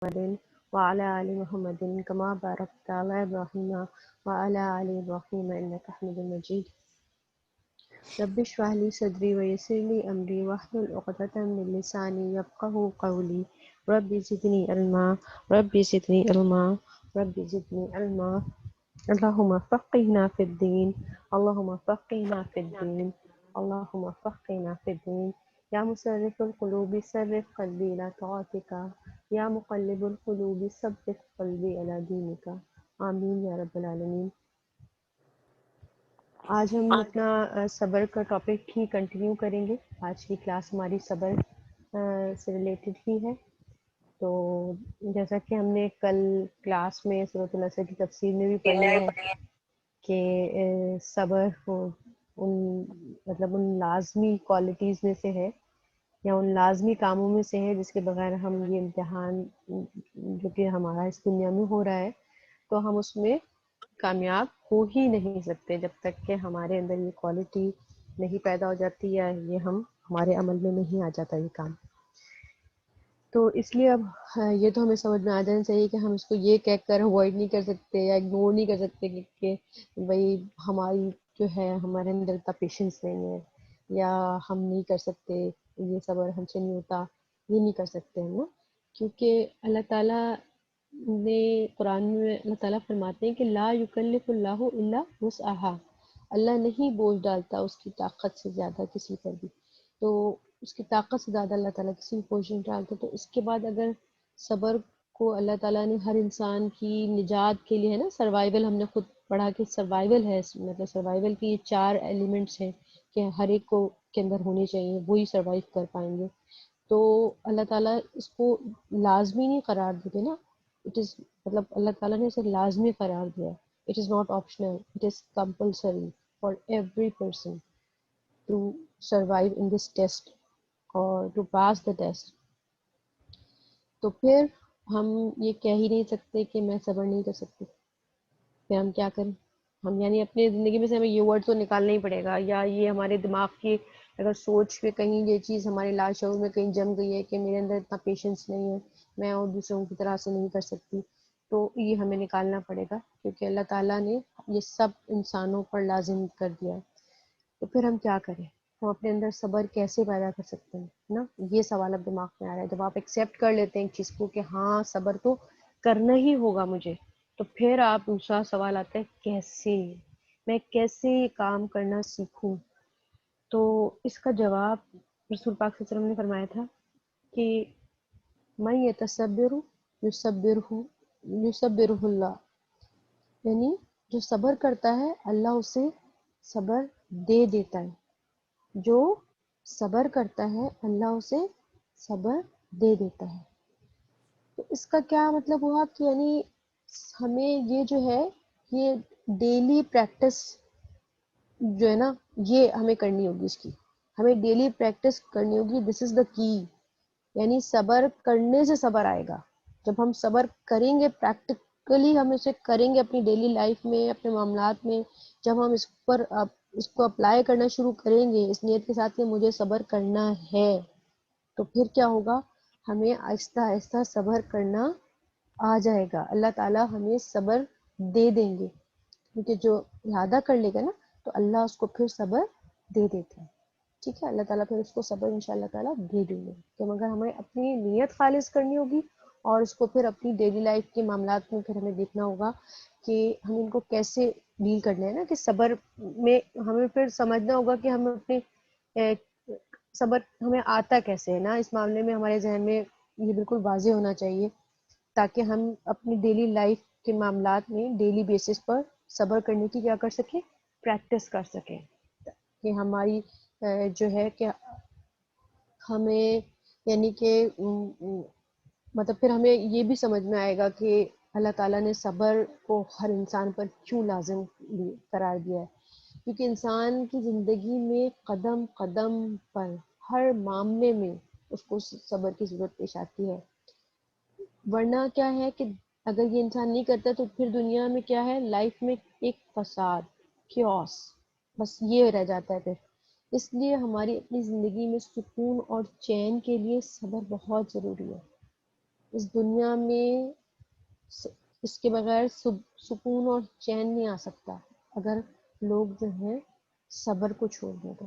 محمد وعلى آل محمد كما باركت على إبراهيم وعلى آل إبراهيم إنك حميد مجيد. رب اشرح لي صدري ويسر لي أمري واحلل عقدة من لساني يفقهوا قولي. رب زدني علما رب زدني علما رب زدني علما. اللهم فقهنا في الدين اللهم فقهنا في الدين اللهم فقهنا في الدين. يا مصرف القلوب صرف قلبي إلى طاعتك یا مقلب القلوب ثبت قلبی علی دینک. آمین یا رب العالمین. آج ہم اپنا صبر کا ٹاپک ہی کنٹینیو کریں گے. آج کی کلاس ہماری صبر سے ریلیٹڈ ہی ہے. تو جیسا کہ ہم نے کل کلاس میں سورۃ العصر کی تفسیر میں بھی پڑھ لیا ہے کہ صبر ان لازمی کوالٹیز میں سے ہے یا ان لازمی کاموں میں سے ہے جس کے بغیر ہم یہ امتحان جو کہ ہمارا اس دنیا میں ہو رہا ہے تو ہم اس میں کامیاب ہو ہی نہیں سکتے جب تک کہ ہمارے اندر یہ کوالٹی نہیں پیدا ہو جاتی یا یہ ہمارے عمل میں نہیں آ جاتا یہ کام. تو اس لیے اب یہ تو ہمیں سمجھ میں آ جانا چاہیے کہ ہم اس کو یہ کہہ کر اوائڈ نہیں کر سکتے یا اگنور نہیں کر سکتے کہ بھائی ہماری جو ہے ہمارے اندر اتنا پیشنس نہیں ہے یا ہم نہیں کر سکتے یہ صبر ہم سے نہیں ہوتا، یہ نہیں کر سکتے ہم نا. کیونکہ اللہ تعالیٰ نے قرآن میں اللہ تعالیٰ فرماتے ہیں کہ لا یکلف اللہ الا وسعہا. اللہ نہیں بوجھ ڈالتا اس کی طاقت سے زیادہ کسی پر بھی. تو اس کی طاقت سے زیادہ اللہ تعالیٰ کسی کو بوجھ نہیں ڈالتا. تو اس کے بعد اگر صبر کو اللہ تعالیٰ نے ہر انسان کی نجات کے لیے ہے نا، سروائیول ہم نے خود پڑھا کہ سروائیول ہے، مطلب سروائیول کی یہ 4 ایلیمنٹس ہیں کہ ہر ایک کو کے اندر ہونے چاہیے، وہی سروائیو کر پائیں گے. تو اللہ تعالیٰ اس کو لازمی نہیں قرار دیتے نا. اٹ از مطلب اللہ تعالیٰ نے اسے لازمی قرار دیا. It is not optional, it is compulsory for every person to survive in this test اور ٹو پاس دا ٹیسٹ. تو پھر ہم یہ کہہ ہی نہیں سکتے کہ میں صبر نہیں کر سکتی. پھر ہم کیا کریں؟ ہم یعنی اپنی زندگی میں سے ہمیں یہ ورڈ تو نکالنا ہی پڑے گا، یا یہ ہمارے دماغ کی اگر سوچ میں کہیں یہ چیز ہمارے لاشعور میں کہیں جم گئی ہے کہ میرے اندر اتنا پیشنس نہیں ہے، میں اور دوسروں کی طرح سے نہیں کر سکتی، تو یہ ہمیں نکالنا پڑے گا کیونکہ اللہ تعالیٰ نے یہ سب انسانوں پر لازم کر دیا ہے. تو پھر ہم کیا کریں؟ ہم اپنے اندر صبر کیسے پیدا کر سکتے ہیں نا؟ یہ سوال اب دماغ میں آ رہا ہے. جب آپ ایکسیپٹ کر لیتے ہیں ایک چیز کو کہ ہاں صبر تو کرنا ہی ہوگا مجھے، تو پھر آپ دوسرا سوال آتا ہے کیسے، میں کیسے یہ کام کرنا سیکھوں. تو اس کا جواب رسول پاک صلی اللہ علیہ وسلم نے فرمایا تھا کہ من یتصبر یصبرہ اللہ، یعنی جو صبر کرتا ہے اللہ اسے صبر دے دیتا ہے. جو صبر کرتا ہے اللہ اسے صبر دے دیتا ہے. تو اس کا کیا مطلب ہوا کہ یعنی ہمیں یہ جو ہے یہ ڈیلی پریکٹس جو ہے نا یہ ہمیں کرنی ہوگی، اس کی ہمیں ڈیلی پریکٹس کرنی ہوگی. دس از دا کی. یعنی صبر کرنے سے صبر آئے گا. جب ہم صبر کریں گے پریکٹیکلی ہم اسے کریں گے اپنی ڈیلی لائف میں، اپنے معاملات میں، جب ہم اس کو اپلائی کرنا شروع کریں گے اس نیت کے ساتھ کہ مجھے صبر کرنا ہے، تو پھر کیا ہوگا؟ ہمیں آہستہ آہستہ صبر کرنا آ جائے گا. اللہ تعالیٰ ہمیں صبر دے دیں گے کیونکہ جو ارادہ کر لے گا نا تو اللہ اس کو پھر صبر دے دیتا ہے. ٹھیک ہے، اللہ تعالیٰ پھر اس کو صبر انشاءاللہ تعالیٰ دے دیں گے. تو مگر ہمیں اپنی نیت خالص کرنی ہوگی اور اس کو پھر اپنی ڈیلی لائف کے معاملات میں پھر ہمیں دیکھنا ہوگا کہ ہم ان کو کیسے ڈیل کرنا ہے نا. کہ صبر میں ہمیں پھر سمجھنا ہوگا کہ ہم اپنے صبر ہمیں آتا کیسے ہے نا. اس معاملے میں ہمارے ذہن میں یہ بالکل واضح ہونا چاہیے تاکہ ہم اپنی ڈیلی لائف کے معاملات میں ڈیلی بیسس پر صبر کرنے کی کیا کر سکیں، پریکٹس کر سکیں. کہ ہماری جو ہے کہ ہمیں یعنی کہ مطلب پھر ہمیں یہ بھی سمجھ میں آئے گا کہ اللہ تعالیٰ نے صبر کو ہر انسان پر کیوں لازم قرار دیا ہے. کیونکہ انسان کی زندگی میں قدم قدم پر ہر معاملے میں اس کو صبر کی ضرورت پیش آتی ہے. ورنہ کیا ہے کہ اگر یہ انسان نہیں کرتا تو پھر دنیا میں کیا ہے، لائف میں ایک فساد، کیوس، بس یہ رہ جاتا ہے پھر. اس لیے ہماری اپنی زندگی میں سکون اور چین کے لیے صبر بہت ضروری ہے. اس دنیا میں اس کے بغیر سکون اور چین نہیں آ سکتا اگر لوگ جو ہیں صبر کو چھوڑ دیں تو.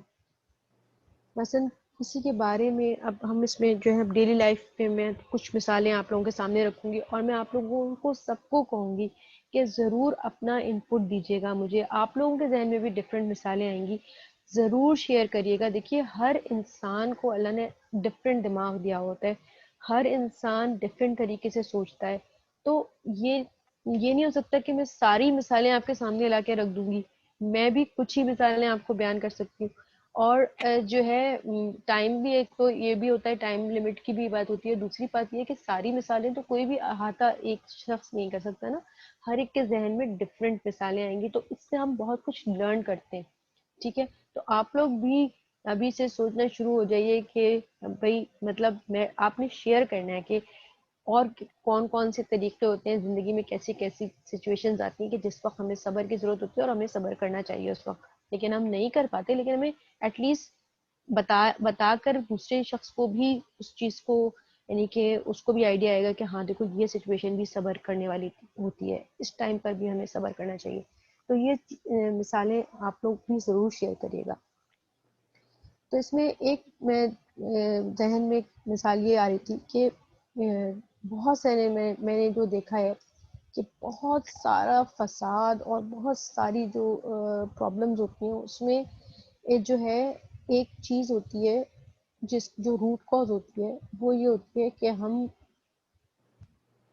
مثلاً کسی کے بارے میں اب ہم اس میں جو ہے ڈیلی لائف پہ میں کچھ مثالیں آپ لوگوں کے سامنے رکھوں گی اور میں آپ لوگوں کو سب کو کہوں گی کہ ضرور اپنا انپٹ دیجیے گا مجھے. آپ لوگوں کے ذہن میں بھی ڈفرینٹ مثالیں آئیں گی, ضرور شیئر کریے گا. دیکھیے ہر انسان کو اللہ نے ڈفرینٹ دماغ دیا ہوتا ہے, ہر انسان ڈفرینٹ طریقے سے سوچتا ہے. تو یہ نہیں ہو سکتا کہ میں ساری مثالیں آپ کے سامنے لا کے رکھ دوں گی. میں بھی کچھ ہی مثالیں آپ کو بیان کر سکتی ہوں. اور جو ہے ٹائم بھی ایک تو یہ بھی ہوتا ہے, ٹائم لمٹ کی بھی بات ہوتی ہے. دوسری بات یہ کہ ساری مثالیں تو کوئی بھی احاطہ ایک شخص نہیں کر سکتا نا, ہر ایک کے ذہن میں ڈفرینٹ مثالیں آئیں گی, تو اس سے ہم بہت کچھ لرن کرتے ہیں. ٹھیک ہے, تو آپ لوگ بھی ابھی سے سوچنا شروع ہو جائیے کہ بھائی مطلب آپ نے شیئر کرنا ہے کہ اور کون کون سے طریقے ہوتے ہیں زندگی میں, کیسی کیسی سچویشنز آتی ہیں کہ جس وقت ہمیں صبر کی ضرورت ہوتی ہے اور ہمیں صبر کرنا چاہیے اس وقت, لیکن ہم نہیں کر پاتے. لیکن ہمیں ایٹ لیسٹ بتا کر دوسرے شخص کو بھی اس چیز کو, یعنی کہ اس کو بھی آئیڈیا آئے گا کہ ہاں دیکھو یہ سچویشن بھی صبر کرنے والی ہوتی ہے, اس ٹائم پر بھی ہمیں صبر کرنا چاہیے. تو یہ مثالیں آپ لوگ بھی ضرور شیئر کریے گا. تو اس میں ایک میں ذہن میں ایک مثال یہ آ رہی تھی کہ بہت سارے میں نے جو دیکھا ہے کہ بہت سارا فساد اور بہت ساری جو پرابلمز ہوتی ہیں اس میں جو ہے ایک چیز ہوتی ہے جو روٹ کاز ہوتی ہے, وہ یہ ہوتی ہے کہ ہم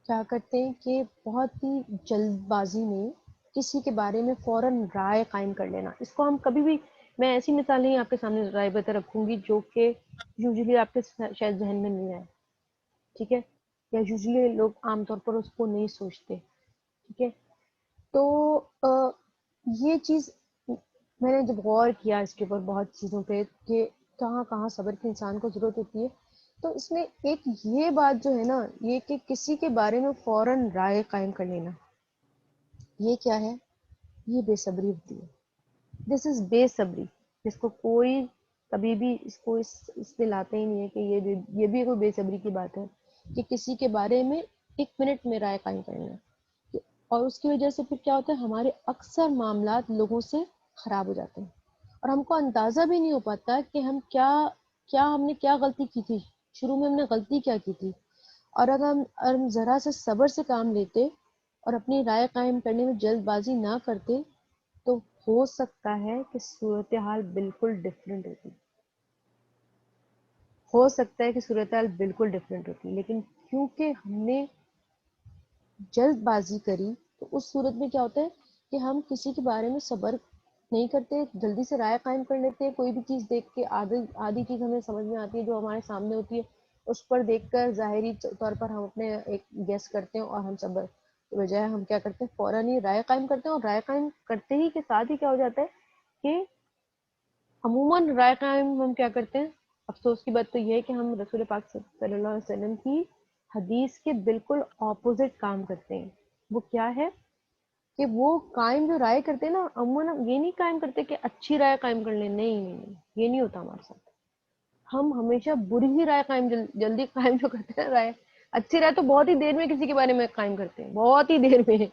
کیا کرتے ہیں کہ بہت ہی جلد بازی میں کسی کے بارے میں فوراً رائے قائم کر لینا. اس کو ہم کبھی بھی, میں ایسی مثال نہیں آپ کے سامنے رائے بتا رکھوں گی جو کہ یوزلی آپ کے شاید ذہن میں نہیں آئے. ٹھیک ہے, یا یوزلی لوگ عام طور پر اس کو نہیں سوچتے. ٹھیک ہے, تو یہ چیز میں نے جب غور کیا اس کے اوپر بہت چیزوں پہ کہ کہاں کہاں صبر کی انسان کو ضرورت ہوتی ہے, تو اس میں ایک یہ بات جو ہے نا, یہ کہ کسی کے بارے میں فوراً رائے قائم کر لینا, یہ کیا ہے, یہ بے صبری ہوتی ہے. دس از بے صبری, جس کو کوئی کبھی بھی اس کو اس پہ لاتے ہی نہیں ہے کہ یہ بھی کوئی بے صبری کی بات ہے کہ کسی کے بارے میں ایک منٹ میں رائے قائم کرنا. اور اس کی وجہ سے پھر کیا ہوتا ہے, ہمارے اکثر معاملات لوگوں سے خراب ہو جاتے ہیں اور ہم کو اندازہ بھی نہیں ہو پاتا کہ ہم ہم نے کیا غلطی کی تھی, شروع میں ہم نے غلطی کیا کی تھی. اور اگر ہم ذرا سے صبر سے کام لیتے اور اپنی رائے قائم کرنے میں جلد بازی نہ کرتے تو ہو سکتا ہے کہ صورتحال بالکل ڈفرینٹ ہوتی, ہو سکتا ہے کہ صورتحال بالکل ڈفرینٹ ہوتی. لیکن کیونکہ ہم نے جلد بازی کری تو اس صورت میں کیا ہوتا ہے کہ ہم کسی کے بارے میں صبر نہیں کرتے, جلدی سے رائے قائم کر لیتے ہیں. کوئی بھی چیز دیکھ کے آدھی چیز ہمیں سمجھ میں آتی ہے جو ہمارے سامنے ہوتی ہے, اس پر دیکھ کر ظاہری طور پر ہم اپنے ایک گیس کرتے ہیں اور ہم صبر کے بجائے ہم کیا کرتے ہیں فوراً ہی رائے قائم کرتے ہیں. اور رائے قائم کرتے ہی کے ساتھ ہی کیا ہو جاتا ہے کہ عموماً رائے قائم ہم کیا کرتے ہیں, افسوس کی بات تو یہ ہے کہ ہم رسول پاک صلی اللہ علیہ وسلم کی حدیث کے بالکل اپوزٹ کام کرتے ہیں. وہ کیا ہے کہ وہ قائم جو رائے کرتے ہیں نا, عموماً یہ نہیں قائم کرتے کہ اچھی رائے قائم کر لیں, نہیں, یہ نہیں ہوتا ہمارے ساتھ. ہم ہمیشہ بری ہی رائے قائم جلدی قائم جو کرتے ہیں رائے, اچھی رائے تو بہت ہی دیر میں کسی کے بارے میں قائم کرتے ہیں, بہت ہی دیر میں.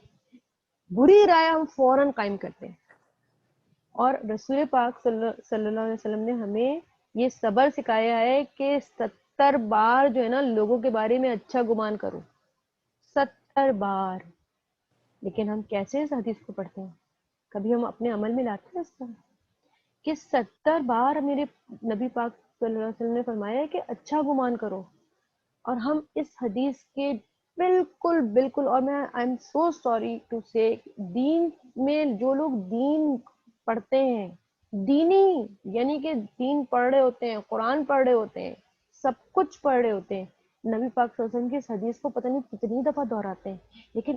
بری رائے ہم فوراً قائم کرتے ہیں. اور رسول پاک صلی اللہ علیہ وسلم نے ہمیں یہ صبر سکھایا ہے کہ 70 بار جو ہے نا لوگوں کے بارے میں اچھا گمان کرو, 70 بار. لیکن ہم کیسے اس حدیث کو پڑھتے ہیں, کبھی ہم اپنے عمل میں لاتے ہیں اس طرح کہ 70 بار میرے نبی پاک صلی اللہ علیہ وسلم نے فرمایا ہے کہ اچھا گمان کرو, اور ہم اس حدیث کے بالکل اور میں I am so sorry to say, then میں جو لوگ دین پڑھتے ہیں, دینی یعنی کہ دین پڑھ رہے ہوتے ہیں, قرآن پڑھ رہے ہوتے ہیں, سب کچھ پڑھ رہے ہوتے ہیں, نبی پاک صلی اللہ علیہ وسلم کی اس حدیث کو پتہ نہیں کتنی دفعہ دہراتے ہیں, لیکن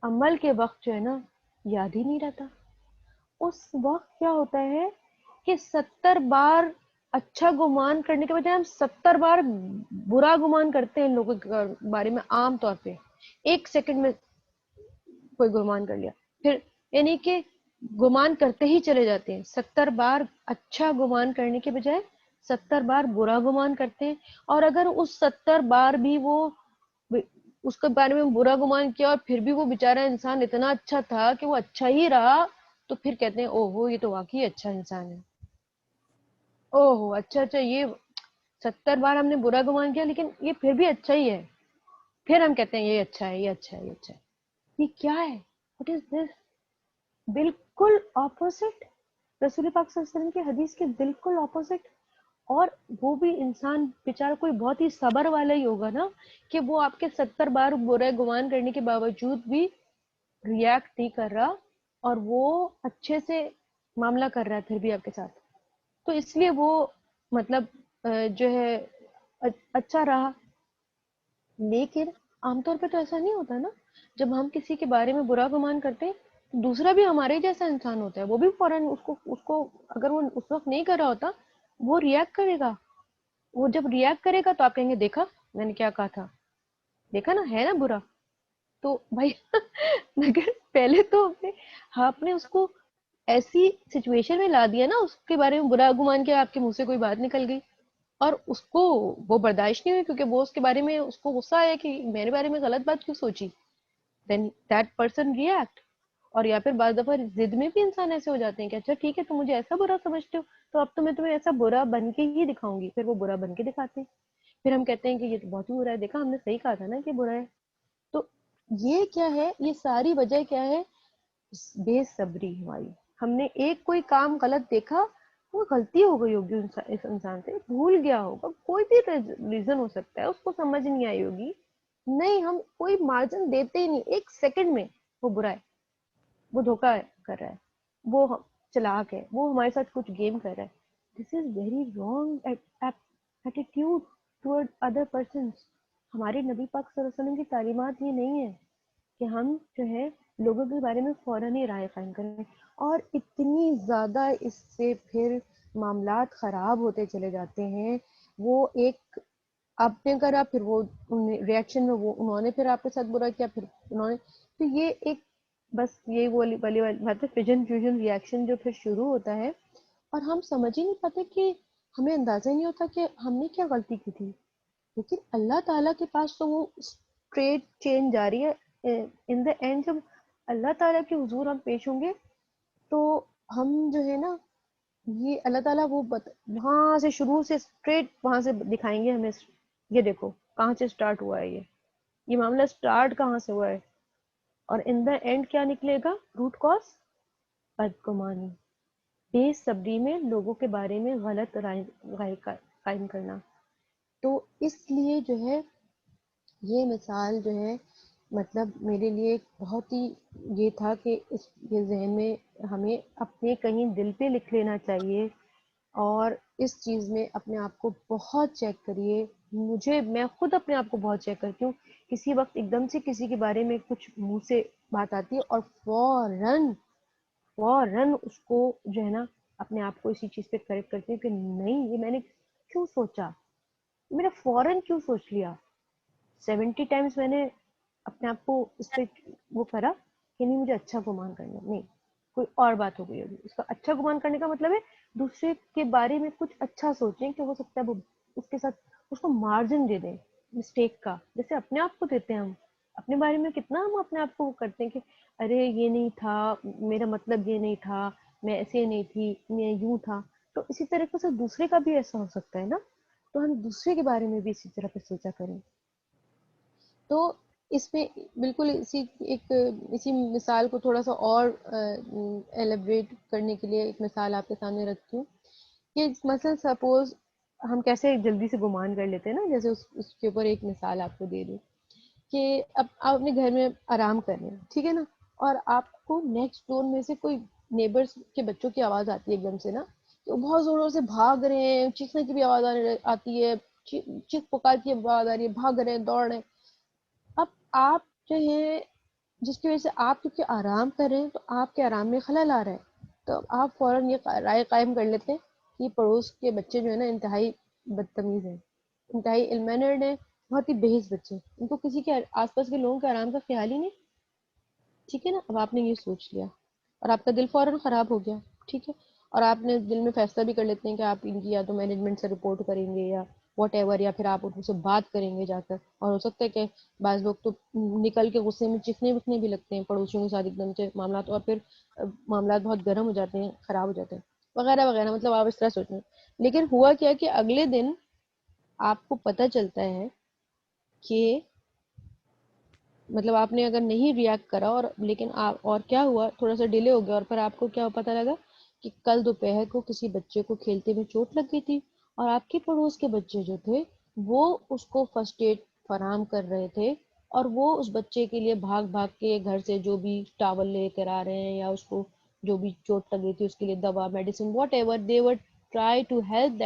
عمل کے وقت جو ہے نا یاد ہی نہیں رہتا. اس وقت کیا ہوتا ہے کہ 70 بار اچھا گمان کرنے کے بجائے ہم 70 بار برا گمان کرتے ہیں لوگوں کے بارے میں. عام طور پہ 1 سیکنڈ میں کوئی گمان کر لیا, پھر یعنی کہ گمان کرتے ہی چلے جاتے ہیں. 70 بار اچھا گمان کرنے کے بجائے 70 بار برا گمان کرتے ہیں، اور اگر اس 70 بار بھی وہ اس کے بارے میں برا گمان کیا اور پھر بھی وہ بیچارہ انسان اتنا اچھا تھا کہ وہ اچھا ہی رہا، تو پھر کہتے ہیں او ہو یہ تو واقعی اچھا انسان ہے، او ہو اچھا یہ 70 بار ہم نے برا گمان کیا لیکن یہ پھر بھی اچھا ہی ہے، پھر ہم کہتے ہیں یہ اچھا ہے، یہ اچھا ہے، یہ اچھا ہے. یہ کیا ہے؟ وٹ از دس؟ بالکل اپوزٹ، رسول پاک صلی اللہ علیہ وسلم کی حدیث کے بالکل اپوزٹ. اور وہ بھی انسان بیچارہ کوئی بہت ہی صبر والا ہی ہوگا نا، کہ وہ آپ کے 70 بار برا گمان کرنے کے باوجود بھی ریاکٹ نہیں کر رہا، اور وہ اچھے سے معاملہ کر رہا ہے پھر بھی آپ کے ساتھ. تو اس لیے وہ مطلب جو ہے اچھا رہا. لیکن عام طور پہ تو ایسا نہیں ہوتا نا، جب ہم کسی کے بارے میں برا گمان کرتے ہیں تو دوسرا بھی ہمارے جیسا انسان ہوتا ہے، وہ بھی فوراً اس کو اگر وہ اس وقت نہیں کر رہا ہوتا وہ ریئیکٹ کرے گا. وہ جب ریئیکٹ کرے گا تو آپ کہیں گے دیکھا میں نے کیا کہا تھا، دیکھا نا ہے نا برا. تو بھائی مگر پہلے تو آپ نے اس کو ایسی سچویشن میں لا دیا نا، اس کے بارے میں برا گمان کیا، آپ کے منہ سے کوئی بات نکل گئی اور اس کو وہ برداشت نہیں ہوئی، کیونکہ وہ اس کے بارے میں اس کو غصہ آیا کہ میرے بارے میں غلط بات کیوں سوچی. دین دیٹ پرسن ریئیکٹ. اور یا پھر بعض دفعہ ضد میں بھی انسان ایسے ہو جاتے ہیں کہ اچھا ٹھیک ہے تم مجھے ایسا برا سمجھتے ہو تو اب تو میں تمہیں ایسا برا بن کے ہی دکھاؤں گی. پھر وہ برا بن کے دکھاتے ہیں، پھر ہم کہتے ہیں کہ یہ تو بہت ہی برا ہے، دیکھا ہم نے صحیح کہا تھا نا کہ برا ہے. تو یہ کیا ہے، یہ ساری وجہ کیا ہے؟ بے صبری ہماری. ہم نے ایک کوئی کام غلط دیکھا، وہ غلطی ہو گئی ہوگی اس انسان سے، بھول گیا ہوگا، کوئی بھی ریزن ہو سکتا ہے، اس کو سمجھ نہیں آئی ہوگی. نہیں ہم کوئی مارجن دیتے ہی نہیں، ایک سیکنڈ میں وہ برا ہے، وہ دھوکا کر رہا ہے، وہ چلاک ہے، وہ ہمارے ساتھ کچھ گیم کر رہا ہے. This is very wrong attitude toward other persons. ہمارے نبی پاک صلی اللہ علیہ وسلم کی تعلیمات یہ نہیں ہے کہ ہم جو ہے لوگوں کے بارے میں فوراً ہی رائے قائم کریں. اور اتنی زیادہ اس سے پھر معاملات خراب ہوتے چلے جاتے ہیں. وہ ایک آپ نے کرا، پھر وہ ریئیکشن میں وہ انہوں نے پھر آپ کے ساتھ برا کیا، پھر انہوں نے، تو یہ ایک بس یہ والی بات ہے، فجن فیوژن ریئیکشن جو پھر شروع ہوتا ہے اور ہم سمجھ ہی نہیں پاتے کہ ہمیں اندازہ ہی نہیں ہوتا کہ ہم نے کیا غلطی کی تھی. لیکن اللہ تعالیٰ کے پاس تو وہ اسٹریٹ چین جاری ہے. ان دا اینڈ جب اللہ تعالیٰ کے حضور ہم پیش ہوں گے تو ہم جو ہے نا یہ اللہ تعالیٰ وہ وہاں سے شروع سے اسٹریٹ وہاں سے دکھائیں گے ہمیں، یہ دیکھو کہاں سے اسٹارٹ ہوا ہے، یہ معاملہ اسٹارٹ کہاں سے ہوا ہے، اور ان دا اینڈ کیا نکلے گا؟ روٹ کاز بدگمانی، بے صبری میں لوگوں کے بارے میں غلط رائے قائم کرنا. تو اس لیے جو ہے یہ مثال جو ہے مطلب میرے لیے بہت ہی یہ تھا کہ اس یہ ذہن میں ہمیں اپنے کہیں دل پہ لکھ لینا چاہیے، اور اس چیز میں اپنے آپ کو بہت چیک کریے. میں خود اپنے آپ کو بہت چیک کرتی ہوں. کسی وقت ایک دم سے کسی کے بارے میں کچھ منہ سے بات آتی ہے اور فوراً اس کو جو ہے نا اپنے آپ کو اسی چیز پہ کریکٹ کرتی ہوں کہ نہیں یہ میں نے کیوں سوچا، میں نے فوراً کیوں سوچ لیا. 70 ٹائمز میں نے اپنے آپ کو اس پہ وہ کرا کہ نہیں مجھے اچھا گمان کرنا، نہیں کوئی اور بات ہو گئی ہوگی. اس کا اچھا گمان کرنے کا مطلب ہے دوسرے کے بارے میں کچھ اچھا سوچیں کہ ہو سکتا ہے وہ اس کے ساتھ اس کو مارجن دے دیں مسٹیک کا، جیسے اپنے آپ کو دیتے ہیں. ہم اپنے بارے میں کتنا ہم اپنے آپ کو وہ کرتے ہیں کہ ارے یہ نہیں تھا، میرا مطلب یہ نہیں تھا، میں ایسے نہیں تھی، میں یوں تھا. تو اسی طریقے سے دوسرے کا بھی ایسا ہو سکتا ہے نا، تو ہم دوسرے کے بارے میں بھی اسی طرح پہ سوچا کریں. تو اس میں بالکل اسی مثال کو تھوڑا سا اور ایلیبریٹ کرنے کے لیے ایک مثال آپ کے سامنے رکھتی ہوں کہ مثلا سپوز ہم کیسے جلدی سے گمان کر لیتے ہیں نا، جیسے اس کے اوپر ایک مثال آپ کو دے دوں کہ اب آپ اپنے گھر میں آرام کر رہے ہیں، ٹھیک ہے نا، اور آپ کو نیکسٹ ڈور میں سے کوئی نیبرس کے بچوں کی آواز آتی ہے ایک دم سے نا، کہ وہ بہت زوروں سے بھاگ رہے ہیں، چیخنے کی بھی آواز آتی ہے، چیخ پکار کی آواز آ رہی ہے، بھاگ رہے ہیں، دوڑ رہے ہیں. اب آپ جو ہے جس کی وجہ سے آپ کیونکہ آرام کر رہے ہیں تو آپ کے آرام میں خلل آ رہا ہے، تو آپ فوراً یہ رائے قائم کر لیتے ہیں کہ پڑوس کے بچے جو ہے نا انتہائی بدتمیز ہیں، انتہائی المینرڈ ہیں، بہت ہی بےحس بچے، ان کو کسی کے آس پاس کے لوگوں کے آرام کا خیال ہی نہیں. ٹھیک ہے نا، اب آپ نے یہ سوچ لیا اور آپ کا دل فوراً خراب ہو گیا. ٹھیک ہے، اور آپ نے دل میں فیصلہ بھی کر لیتے ہیں کہ آپ ان کی یا تو مینجمنٹ سے رپورٹ کریں گے یا واٹ ایور، یا پھر آپ ان سے بات کریں گے جا کر. اور ہو سکتا ہے کہ بعض لوگ تو نکل کے غصے میں چکھنے وکھنے بھی لگتے ہیں پڑوسیوں کے ساتھ ایک دم سے معاملات، اور پھر معاملات بہت گرم ہو جاتے ہیں، خراب ہو جاتے ہیں وغیرہ وغیرہ. مطلب آپ اس طرح سوچیں. لیکن ہوا کیا کہ اگلے دن آپ کو پتہ چلتا ہے کہ مطلب آپ نے اگر نہیں ریئیکٹ کرا، اور لیکن آپ، اور کیا ہوا، تھوڑا سا ڈیلے ہو گیا، اور پھر آپ کو کیا پتہ لگا کہ کل دوپہر کو کسی بچے کو کھیلتے میں چوٹ لگ گئی تھی، اور آپ کے پڑوس کے بچے جو تھے وہ اس کو فرسٹ ایڈ فراہم کر رہے تھے، اور وہ اس بچے کے لیے بھاگ بھاگ کے گھر سے جو بھی ٹاول لے کر آ رہے ہیں، یا اس کو جو بھی چوٹ لگ گئی تھی اس کے لیے دوا، medicine, whatever they were try to help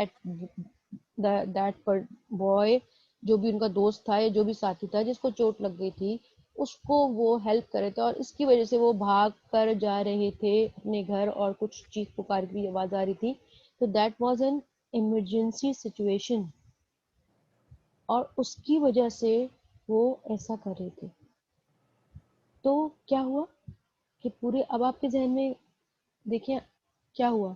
that boy, جو بھی ان کا دوست تھا یا جو بھی ساتھی تھا جس کو چوٹ لگ گئی تھی، اس کو وہ ہیلپ کرے تھے. اور اس کی وجہ سے وہ بھاگ کر جا رہے تھے اپنے گھر، اور کچھ چیخ پکار کی آواز آ رہی تھی. تو that was an emergency situation, اور اس کی وجہ سے وہ ایسا کر رہے تھے. تو کیا ہوا کہ پورے، اب آپ کے ذہن میں دیکھیں کیا ہوا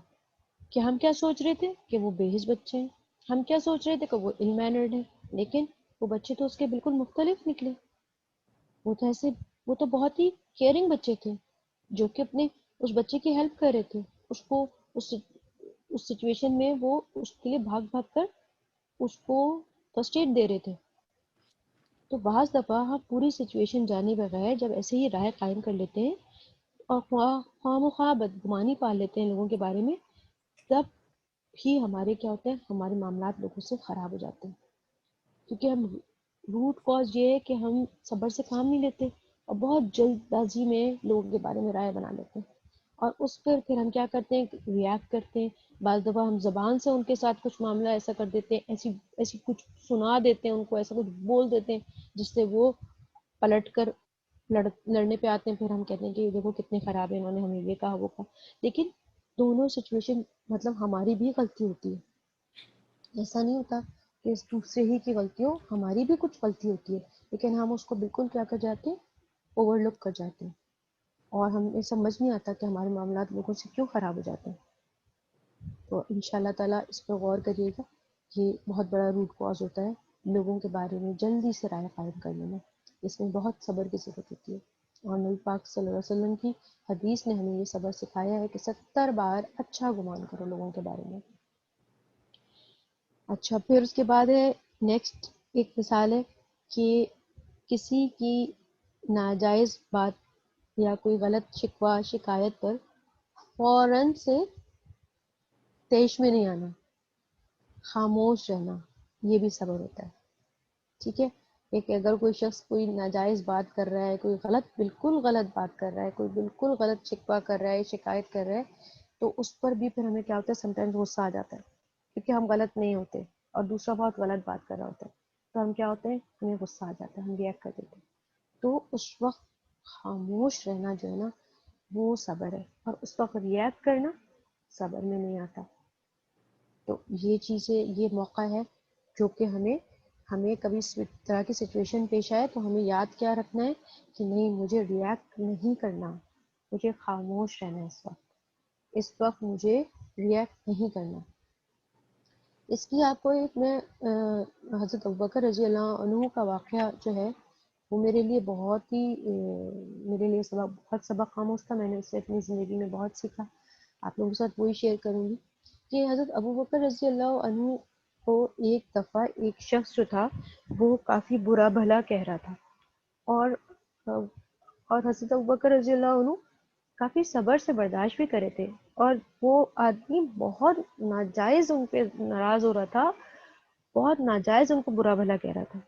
کہ ہم کیا سوچ رہے تھے کہ وہ بے حس بچے ہیں، ہم کیا سوچ رہے تھے کہ وہ ill mannered ہیں، لیکن وہ بچے تو اس کے بالکل مختلف نکلے. وہ تو ایسے، وہ تو بہت ہی کیئرنگ بچے تھے جو کہ اپنے اس بچے کی ہیلپ کر رہے تھے، اس کو اس سچویشن میں وہ اس کے لیے بھاگ بھاگ کر اس کو فرسٹ ایڈ دے رہے تھے. تو بعض دفعہ ہم پوری سچویشن جانے بغیر جب ایسے ہی رائے قائم کر لیتے ہیں اور خواہ مخواہ بدگمانی پال لیتے ہیں لوگوں کے بارے میں، تب بھی ہمارے کیا ہوتے ہیں، ہمارے معاملات لوگوں سے خراب ہو جاتے ہیں. کیونکہ ہم، روٹ کاز یہ ہے کہ ہم صبر سے کام نہیں لیتے اور بہت جلد بازی میں لوگوں کے بارے میں رائے بنا لیتے ہیں، اور اس پر پھر ہم کیا کرتے ہیں، ریئیکٹ کرتے ہیں. بعض دفعہ ہم زبان سے ان کے ساتھ کچھ معاملہ ایسا کر دیتے ہیں، ایسی کچھ سنا دیتے ہیں ان کو، ایسا کچھ بول دیتے ہیں جس سے وہ پلٹ کر لڑنے پہ آتے ہیں. پھر ہم کہتے ہیں کہ دیکھو کتنے خراب ہیں، انہوں نے ہمیں یہ کہا وہ کہا. لیکن دونوں سچویشن مطلب ہماری بھی غلطی ہوتی ہے، ایسا نہیں ہوتا کہ اس دوسرے ہی کی غلطی ہو، ہماری بھی کچھ غلطی ہوتی ہے، لیکن ہم اس کو بالکل کیا کر جاتے ہیں، اوور لک کر جاتے ہیں، اور ہمیں سمجھ نہیں آتا کہ ہمارے معاملات لوگوں سے کیوں خراب ہو جاتے ہیں. تو ان شاء اللہ تعالیٰ اس پہ غور کریے گا. یہ بہت بڑا روٹ کاز ہوتا ہے لوگوں کے بارے میں جلدی سے رائے قائم کرنے میں. اس میں بہت صبر کی ضرورت ہوتی ہے، اور نبی پاک صلی اللہ علیہ وسلم کی حدیث نے ہمیں یہ صبر سکھایا ہے کہ 70 بار اچھا گمان کرو لوگوں کے بارے میں. اچھا، پھر اس کے بعد ہے نیکسٹ ایک مثال ہے کہ کسی کی ناجائز بات یا کوئی غلط شکوہ شکایت پر فوراً سے تیش میں نہیں آنا، خاموش رہنا، یہ بھی صبر ہوتا ہے. ٹھیک ہے، کہ اگر کوئی شخص کوئی ناجائز بات کر رہا ہے، کوئی غلط، بالکل غلط بات کر رہا ہے، کوئی بالکل غلط شکوہ کر رہا ہے، شکایت کر رہا ہے، تو اس پر بھی پھر ہمیں کیا ہوتا ہے، سم ٹائمز غصہ آ جاتا ہے کیونکہ ہم غلط نہیں ہوتے اور دوسرا بہت غلط بات کر رہا ہوتا ہے. تو ہم کیا ہوتے ہیں، ہمیں غصہ آ جاتا ہے، ہم ریئیکٹ کر دیتے ہیں. تو اس وقت خاموش رہنا جو ہے نا وہ صبر ہے، اور اس وقت ریئیکٹ کرنا صبر میں نہیں آتا. تو یہ چیزیں، یہ موقع ہے جو کہ ہمیں کبھی اس طرح کی سچویشن پیش آئے تو ہمیں یاد کیا رکھنا ہے کہ نہیں، مجھے ریئیکٹ نہیں کرنا، مجھے خاموش رہنا ہے. اس وقت مجھے ریئیکٹ نہیں کرنا. اس کی آپ کو ایک میں حضرت ابوبکر رضی اللہ عنہ کا واقعہ جو ہے وہ میرے لیے بہت ہی میرے لیے بہت سبق آموز تھا. میں نے اس سے اپنی زندگی میں بہت سیکھا. آپ لوگوں کے ساتھ وہی شیئر کروں گی کہ حضرت ابوبکر رضی اللہ عنہ کو ایک دفعہ ایک شخص جو تھا وہ کافی برا بھلا کہہ رہا تھا، اور حضرت ابوبکر رضی اللہ عنہ کافی صبر سے برداشت بھی کرے تھے، اور وہ آدمی بہت ناجائز ان پہ ناراض ہو رہا تھا، بہت ناجائز ان کو برا بھلا کہہ رہا تھا.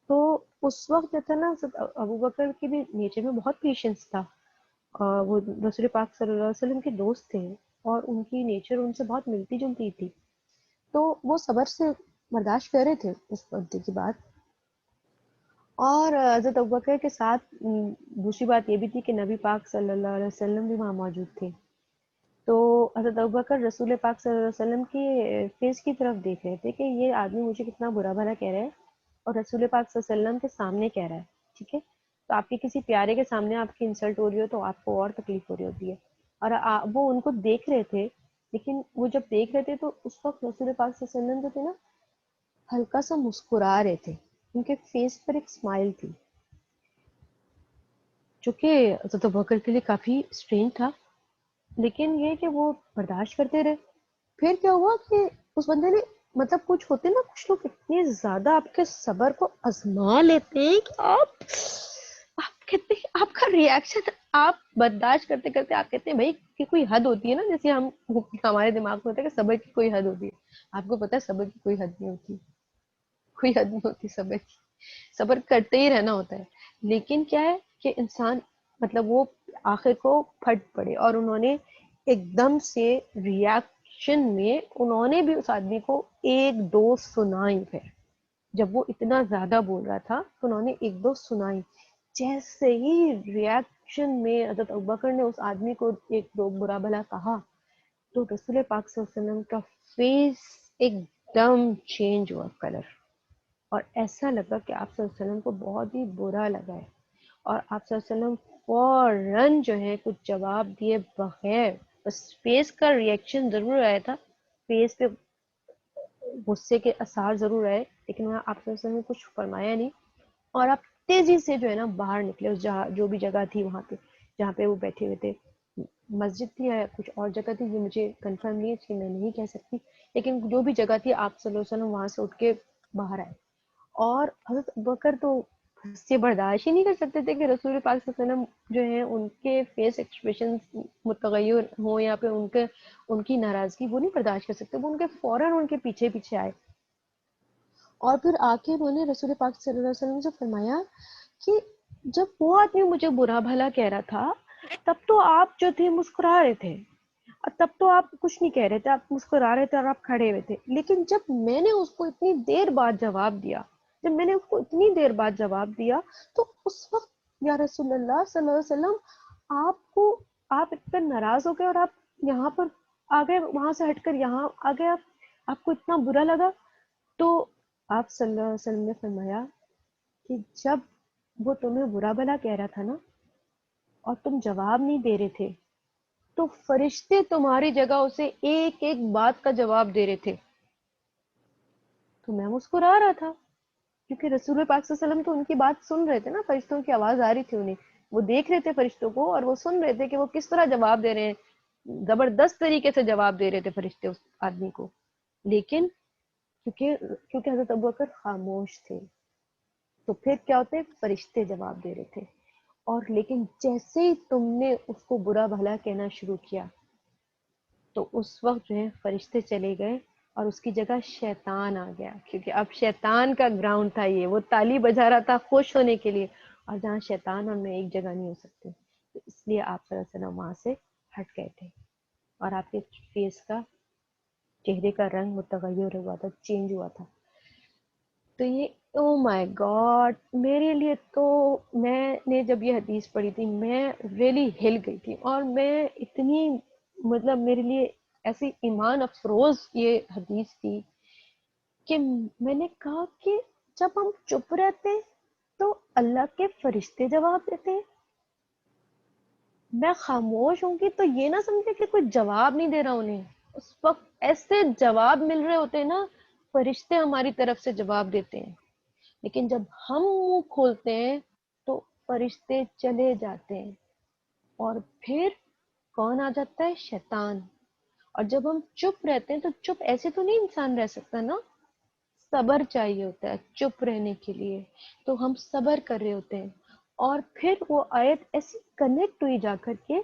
تو اس وقت جو تھا نا، ابوبکر کی بھی نیچر میں بہت پیشنس تھا. وہ رسول پاک صلی اللہ علیہ وسلم کے دوست تھے، اور ان کی نیچر ان سے بہت ملتی جلتی تھی. تو وہ صبر سے برداشت کر رہے تھے اس بندے کی بات. اور حضرت ابوبکر کے ساتھ دوسری بات یہ بھی تھی کہ نبی پاک صلی اللہ علیہ وسلم بھی وہاں موجود تھے. تو حضرت ابوبکر رسول پاک صلی اللہ علیہ وسلم کے فیس کی طرف دیکھ رہے تھے کہ یہ آدمی مجھے کتنا برا بھلا کہہ رہا ہے، اور رسول پاک صلی اللہ علیہ وسلم کے سامنے کہہ رہا ہے. ٹھیک ہے، تو آپ کے کسی پیارے کے سامنے آپ کی انسلٹ ہو رہی ہو تو آپ کو اور تکلیف ہو رہی ہوتی ہے، اور وہ ان کو دیکھ رہے تھے لیکن وہ جب دیکھ رہے تھے تو اس وقت رسول پاک صلی اللہ علیہ وسلم جو تھے نا ہلکا سا مسکرا رہے تھے، ان کے فیس پر ایک اسمائل تھی جو کہ حضرت ابوبکر کے لیے کافی اسٹرینج تھا، لیکن یہ کہ وہ برداشت کرتے رہے. پھر کیا ہوا کہ اس بندے نے مطلب کچھ ہوتے نا کچھ لوگ اتنے زیادہ آپ کے صبر کو آزما لیتے ہیں کہ آپ کہتے ہیں آپ کا ریئیکشن آپ برداشت کرتے کرتے آپ کہتے ہیں بھائی کہ کوئی حد ہوتی ہے نا، جیسے ہمارے دماغ میں ہوتا ہے کہ صبر کی کوئی حد ہوتی ہے. آپ کو پتا ہے صبر کی کوئی حد نہیں ہوتی، کوئی حد نہیں ہوتی صبر کی، صبر کرتے ہی رہنا ہوتا ہے. لیکن کیا ہے کہ انسان مطلب وہ آخر کو پھٹ پڑے اور انہوں نے ایک دم سے ریاکشن میں انہوں نے بھی اس آدمی کو ایک دو سنائی. پھر جب وہ اتنا زیادہ بول رہا تھا تو انہوں نے ایک دو سنائی. جیسے ہی ریاکشن میں حضرت ابوبکر نے اس آدمی کو ایک دو برا بھلا کہا تو رسول پاک صلی اللہ علیہ وسلم کا فیس ایک دم چینج ہوا کلر، اور ایسا لگا کہ آپ صلی اللہ علیہ وسلم کو بہت ہی برا لگا ہے. اور آپ صلی اللہ علیہ وسلم فوراً جو ہے کچھ جواب دیے بغیر، بس فیس کا ریئیکشن ضرور آیا تھا، فیس پہ غصے کے اثار ضرور آئے، لیکن وہاں آپ صلی اللہ علیہ وسلم نے کچھ فرمایا نہیں. اور آپ تیزی سے جو ہے نا باہر نکلے اس جہاں جو بھی جگہ تھی وہاں پہ جہاں پہ وہ بیٹھے ہوئے تھے. مسجد تھی یا کچھ اور جگہ تھی یہ مجھے کنفرم نہیں ہے، اس لیے میں نہیں کہہ سکتی، لیکن جو بھی جگہ تھی آپ صلی اللہ علیہ وسلم وہاں سے اٹھ کے باہر آئے. اور حضرت ابوبکر تو سے برداشت ہی نہیں کر سکتے تھے کہ رسول پاک صلی اللہ علیہ وسلم جو ہیں ان کے فیس ایکسپریشن متغیر ہوں یا پھر ان کی ناراضگی وہ نہیں برداشت کر سکتے. وہ ان کے فوراً ان کے پیچھے پیچھے آئے اور پھر آ کے انہوں نے رسول پاک صلی اللہ علیہ وسلم سے فرمایا کہ جب وہ آدمی مجھے برا بھلا کہہ رہا تھا تب تو آپ جو تھے مسکرا رہے تھے، اور تب تو آپ کچھ نہیں کہہ رہے تھے، آپ مسکرا رہے تھے اور آپ کھڑے ہوئے تھے. لیکن جب میں نے اس کو اتنی دیر بعد جواب دیا، جب میں نے اس کو اتنی دیر بعد جواب دیا تو اس وقت یا رسول اللہ صلی اللہ علیہ وسلم آپ اتنا ناراض ہو گئے اور آپ یہاں پر آ گئے، وہاں سے ہٹ کر یہاں آ گئے، آپ کو اتنا برا لگا. تو آپ صلی اللہ علیہ وسلم نے فرمایا کہ جب وہ تمہیں برا بھلا کہہ رہا تھا نا اور تم جواب نہیں دے رہے تھے تو فرشتے تمہاری جگہ اسے ایک ایک بات کا جواب دے رہے تھے. تو میں مسکرا رہا تھا کیونکہ رسول پاک صلی اللہ علیہ وسلم تو ان کی بات سن رہے تھے نا، فرشتوں کی آواز آ رہی تھی انہیں، وہ دیکھ رہے تھے فرشتوں کو اور وہ سن رہے تھے کہ وہ کس طرح جواب دے رہے ہیں، زبردست طریقے سے جواب دے رہے تھے فرشتے اس آدمی کو. لیکن کیونکہ حضرت ابوبکر خاموش تھے تو پھر کیا ہوتے فرشتے جواب دے رہے تھے. اور لیکن جیسے ہی تم نے اس کو برا بھلا کہنا شروع کیا تو اس وقت جو ہے فرشتے چلے گئے اور اس کی جگہ شیطان آ گیا، کیونکہ اب شیطان کا گراؤنڈ تھا، یہ وہ تالی بجا رہا تھا خوش ہونے کے لیے، اور جہاں شیطان اور میں ایک جگہ نہیں ہو سکتے تو اس لیے آپ صلی اللہ علیہ وسلم وہاں سے ہٹ گئے تھے اور آپ کے فیس کا چہرے کا رنگ متغیر ہوا تھا، چینج ہوا تھا. تو یہ او مائی گاڈ میرے لیے تو میں نے جب یہ حدیث پڑھی تھی میں ریلی ہل گئی تھی، اور میں اتنی مطلب میرے لیے ایسی ایمان افروز یہ حدیث تھی کہ میں نے کہا کہ جب ہم چپ رہتے تو اللہ کے فرشتے جواب دیتے ہیں، میں خاموش ہوں گی تو یہ نہ سمجھے کہ کوئی جواب نہیں دے رہا انہیں. اس وقت ایسے جواب مل رہے ہوتے ہیں نا، فرشتے ہماری طرف سے جواب دیتے ہیں. لیکن جب ہم منہ کھولتے ہیں تو فرشتے چلے جاتے ہیں اور پھر کون آ جاتا ہے؟ شیطان. اور جب ہم چپ رہتے ہیں تو چپ ایسے تو نہیں انسان رہ سکتا نا، صبر چاہیے ہوتا ہے چپ رہنے کے لیے، تو ہم صبر کر رہے ہوتے ہیں. اور پھر وہ آیت ایسی کنیکٹ ہوئی جا کر کے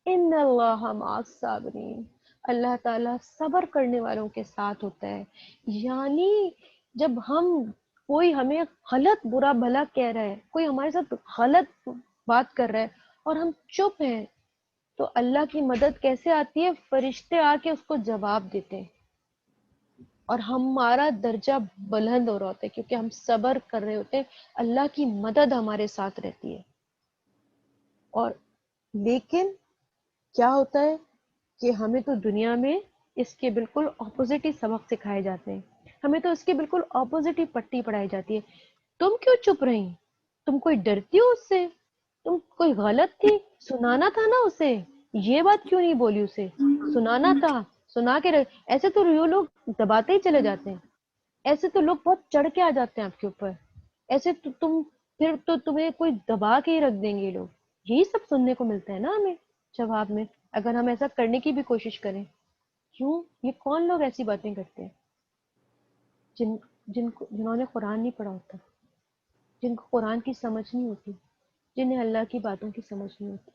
ان اللہ مع الصابرین، اللہ تعالیٰ صبر کرنے والوں کے ساتھ ہوتا ہے. یعنی جب کوئی ہمیں غلط برا بھلا کہہ رہا ہے، کوئی ہمارے ساتھ غلط بات کر رہا ہے اور ہم چپ ہیں تو اللہ کی مدد کیسے آتی ہے؟ فرشتے آ کے اس کو جواب دیتے ہیں اور ہمارا درجہ بلند ہو رہا ہوتا ہے کیونکہ ہم صبر کر رہے ہوتے ہیں، اللہ کی مدد ہمارے ساتھ رہتی ہے. اور لیکن کیا ہوتا ہے کہ ہمیں تو دنیا میں اس کے بالکل اپوزٹ ہی سبق سکھائے جاتے ہیں، ہمیں تو اس کے بالکل اپوزٹ ہی پٹی پڑھائی جاتی ہے. تم کیوں چپ رہی؟ تم کوئی ڈرتی ہو اس سے؟ تم کوئی غلط تھی؟ سنانا تھا نا اسے، یہ بات کیوں نہیں بولی؟ اسے سنانا تھا، سنا کے رکھ. ایسے تو یہ لوگ دباتے ہی چلے جاتے ہیں, ایسے تو لوگ بہت چڑھ کے آ جاتے ہیں آپ کے اوپر, ایسے تو تم پھر تو تمہیں کوئی دبا کے ہی رکھ دیں گے یہ لوگ. یہی سب سننے کو ملتا ہے نا ہمیں جواب میں, اگر ہم ایسا کرنے کی بھی کوشش کریں. کیوں؟ یہ کون لوگ ایسی باتیں کرتے ہیں جنہوں نے قرآن نہیں پڑھا ہوتا, جن کو قرآن کی سمجھ نہیں ہوتی, جنہیں اللہ کی باتوں کی سمجھ نہیں ہوتی.